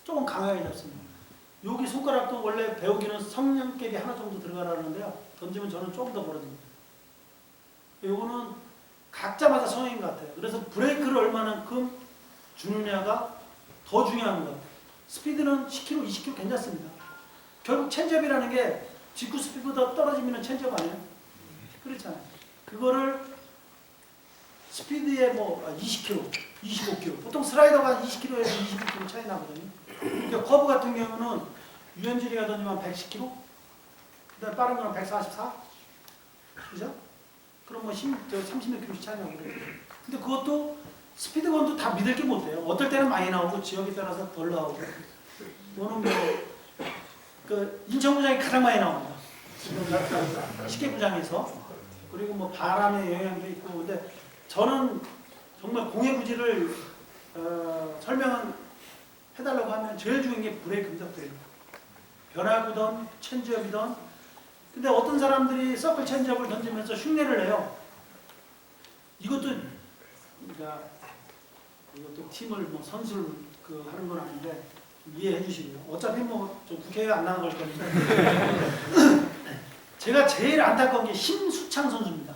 조금 강하게 잡습니다. 여기 손가락도 원래 배우기는 성냥개비 하나 정도 들어가라는데요. 던지면 저는 조금 더 벌어집니다. 요거는 각자마다 성향인 것 같아요. 그래서 브레이크를 얼마만큼 주느냐가 더 중요한 것 같아요. 스피드는 10km, 20km 괜찮습니다. 결국 체인지업이라는 게 직구 스피드보다 떨어지면 체인지업 아니에요? 그렇잖아요. 그거를 스피드에 뭐 20km, 25km, 보통 스라이더가 20km에서 25km 차이 나거든요. 그러니까 커브 같은 경우는 유현진이가 던지면 110km, 그다음에 빠른 거는 144, 그죠? 그럼 뭐 30몇 km씩 차이 나거든요. 근데 그것도 스피드건도 다 믿을 게 못해요. 어떨 때는 많이 나오고 지역에 따라서 덜 나오고. 너는 그 인천구장이 가장 많이 나옵니다. 지금 식계구장에서. 그리고 뭐 바람의 영향도 있고. 근데 저는 정말 공의 부지를 설명을 해달라고 하면 제일 중요한 게 브레이크입니다. 브레이크. 변화구든 체인지업이든. 근데 어떤 사람들이 서클 체인지업을 던지면서 흉내를 내요. 이것도 그러니까 이것도 팀을 뭐 선수를 하는 건 아닌데 이해해 주시고요. 어차피 뭐 저 국회에 안 나간 걸 건데 제가 제일 안타까운 게 심수창 선수입니다.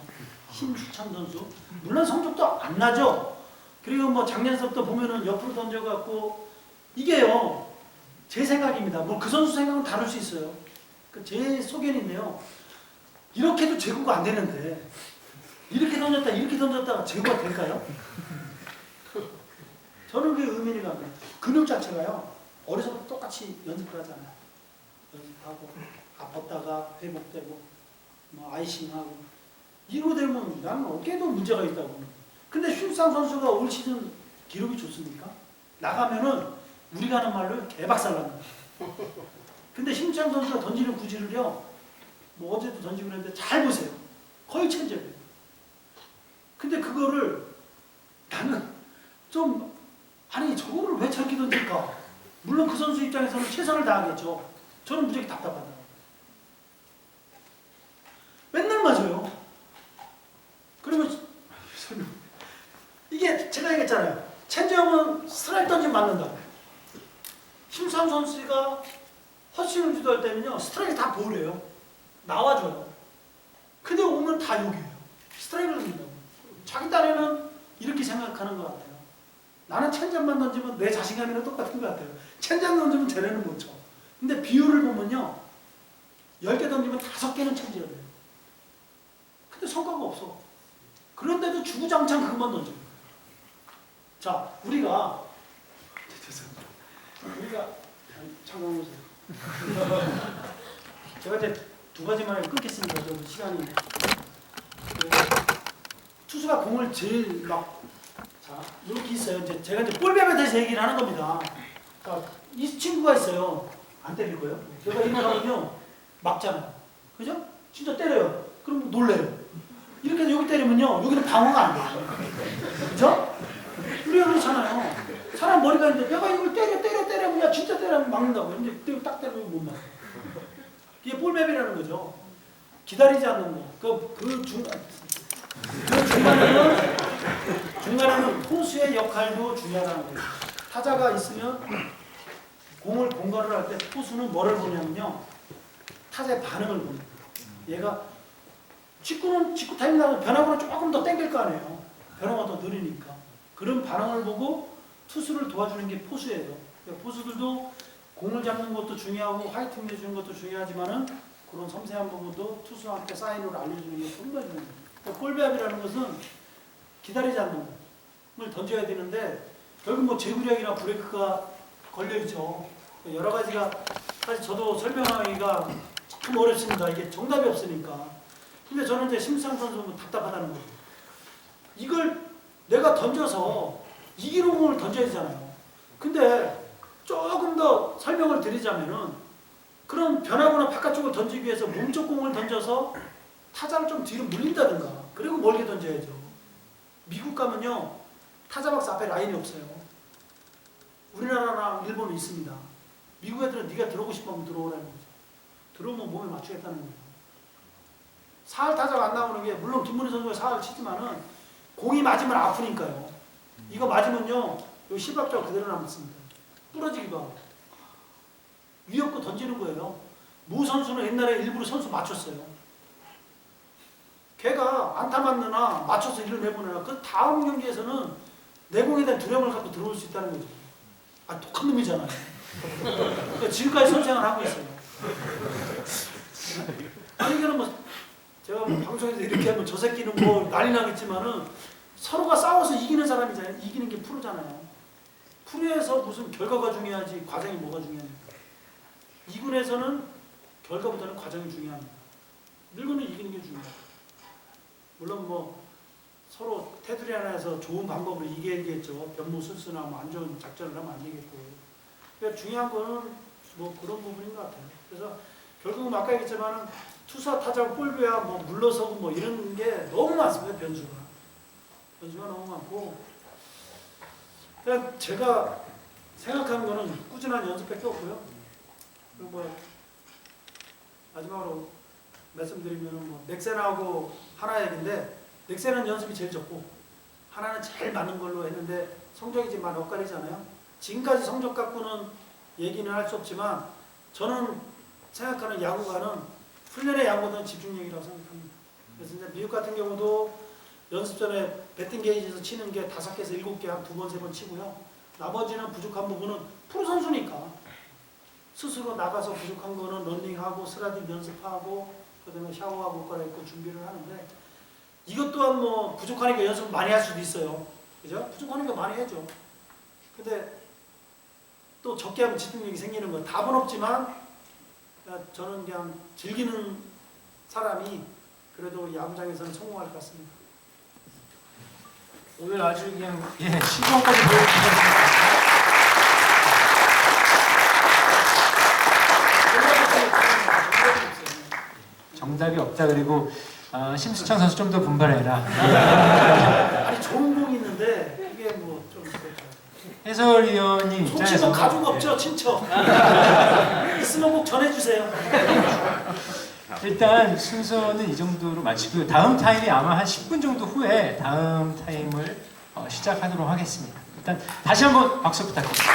심수창 선수. 물론 성적도 안 나죠. 그리고 뭐 작년서부터 보면은 옆으로 던져갖고 이게요. 제 생각입니다. 뭐 그 선수 생각은 다를 수 있어요. 제 소견인데요. 이렇게도 제구가 안 되는데 이렇게 던졌다 이렇게 던졌다가 제구가 될까요? 저는 그게 의문이 갑니다. 근육 자체가요. 어려서부터 똑같이 연습을 하잖아요. 연습하고 아팠다가 회복되고 뭐 아이싱하고 이로 되면 나는 어깨에도 문제가 있다고. 근데 슌상 선수가 올 시즌 기록이 좋습니까? 나가면은 우리가 하는 말로 개박살납니다. 근데 심창 선수가 던지는 구질을요. 뭐 어제도 던지고 그랬는데 잘 보세요. 거의 체인지업이에요. 근데 그거를 나는 좀 아니 저거를 왜 저렇게 던질까? 물론 그 선수 입장에서는 최선을 다하겠죠. 저는 무지하게 답답하다. 맨날 맞아요. 그러면 이게 제가 얘기했잖아요. 체인지업은 스트라이크 던지면 맞는다. 심상 선수가 허스윙을 주도할 때는요. 스트라이크 다 볼이에요. 나와줘요. 근데 오면 다 욕이에요. 스트라이크를 던진다고. 자기 딴에는 이렇게 생각하는 것 같아요. 나는 체인지업만 던지면 내 자신감이랑 똑같은 것 같아요. 체인지업 던지면 쟤네는 못 쳐. 근데 비율을 보면요. 10개 던지면 5개는 체인지업이에요. 근데 성과가 없어. 그런데도 주구장창 그것만 던져요. 자, 우리가 잠깐 보세요. 제가 이제 두 가지만 해서 끊겠습니다. 좀 시간이. 투수가 공을 제일 자, 이렇게 있어요. 이제 제가 이제 볼뱀에 대해서 얘기를 하는 겁니다. 자, 이 친구가 있어요. 안 때릴 거예요. 제가 이거 하면요. 막잖아요. 그죠? 진짜 때려요. 그럼 놀래요. 이렇게 해서 여기 때리면요. 여기는 방어가 안 돼요. 그죠? 우리가 그렇잖아요. 사람 머리가 있는데 내가 이걸 때려 야 진짜 때리면 막는다고. 근데 딱 때리면 못 막아. 이게 볼맵이라는 거죠. 기다리지 않는 거. 중간에는 포수의 역할도 중요하다는 거예요. 타자가 있으면 공을 공간을 할 때 포수는 뭐를 보냐면요. 타자의 반응을 봅니다. 얘가 직구 타이밍 나면 변화구는 조금 더 땡길 거 아니에요. 변화가 더 느리니까. 그런 반응을 보고 투수를 도와주는 게 포수예요. 그러니까 포수들도 공을 잡는 것도 중요하고 화이팅 내주는 것도 중요하지만은 그런 섬세한 부분도 투수한테 사인으로 알려주는 게 정말 중요해요. 그러니까 볼배합이라는 것은 기다리지 않는 걸 던져야 되는데 결국 뭐 제구력이나 브레이크가 걸려있죠. 여러 가지가 사실 저도 설명하기가 참 어렵습니다. 이게 정답이 없으니까. 근데 저는 이제 심상 선수는 답답하다는 거예요. 이걸 내가 던져서 이기는 공을 던져야 되잖아요. 근데 조금 더 설명을 드리자면은 그런 변화구나 바깥쪽을 던지기 위해서 몸쪽 공을 던져서 타자를 좀 뒤로 물린다든가 그리고 멀게 던져야죠. 미국 가면요. 타자 박스 앞에 라인이 없어요. 우리나라랑 일본은 있습니다. 미국 애들은 네가 들어오고 싶으면 들어오라는 거죠. 들어오면 몸에 맞추겠다는 거예요. 사할 타자가 안 나오는 게 물론 김문희 선수가 사할 치지만은 공이 맞으면 아프니까요. 이거 맞으면요, 요 실밥자가 그대로 남습니다. 부러지기도 하고. 위협고 던지는 거예요. 무 선수는 옛날에 일부러 선수 맞췄어요. 걔가 안타 맞느나 맞춰서 일을 내보내나 그 다음 경기에서는 내 공에 대한 두려움을 갖고 들어올 수 있다는 거죠. 아, 독한 놈이잖아요. 그러니까 지금까지 선생을 하고 있어요. 아니, 이거는 뭐, 제가 뭐 방송에서 이렇게 하면 저 새끼는 뭐 난리 나겠지만은 서로가 싸워서 이기는 사람이잖아요. 이기는 게 프로잖아요. 프로에서 무슨 결과가 중요하지 과정이 뭐가 중요합니까? 2군에서는 결과보다는 과정이 중요합니다. 늙어는 이기는 게 중요해요. 물론 뭐 서로 테두리 하나에서 좋은 방법으로 이겨야겠죠. 변무술수나 뭐 안 좋은 작전을 하면 안 되겠고. 그러니까 중요한 거는 뭐 그런 부분인 것 같아요. 그래서 결국은 아까 얘기했지만은 투사 타자고 볼배야 뭐 물러서고 뭐 이런 게 너무 많습니다. 변수가 너무 많고. 그냥 제가 생각하는 거는 꾸준한 연습밖에 없고요. 그리고 뭐 마지막으로 말씀드리면은 뭐 넥센하고 하나 얘기인데 넥센은 연습이 제일 적고 하나는 제일 많은 걸로 했는데 성적이 지금 많이 엇갈리잖아요. 지금까지 성적 갖고는 얘기는 할 수 없지만 저는 생각하는 야구가는 훈련의 야구보다는 집중력이라고 생각합니다. 그래서 이제 미국 같은 경우도 연습 전에 배팅 게이지에서 치는 게 5개에서 7개 한 2번, 3번 치고요. 나머지는 부족한 부분은 프로 선수니까 스스로 나가서 부족한 거는 런닝하고 스라딩 연습하고 그다음에 샤워하고 옷 갈아입고 준비를 하는데 이것 또한 뭐 부족하니까 연습 많이 할 수도 있어요. 그죠? 부족하니까 많이 해죠. 근데 또 적게 하면 집중력이 생기는 건 답은 없지만 저는 그냥 즐기는 사람이 그래도 야구장에서는 성공할 것 같습니다. 오늘 아주 그냥 신경까지 보여주셨습니다. 정답이 없다. 그리고 심수창 선수 좀 더 분발해라. 아니 좋은 공이 있는데 이게 뭐 좀 해설위원님 속치고 입장에서 가족 없죠 친척 있으면 꼭 전해주세요. 일단 순서는 이 정도로 마치고요. 다음 타임이 아마 한 10분 정도 후에 다음 타임을 시작하도록 하겠습니다. 일단 다시 한번 박수 부탁드립니다.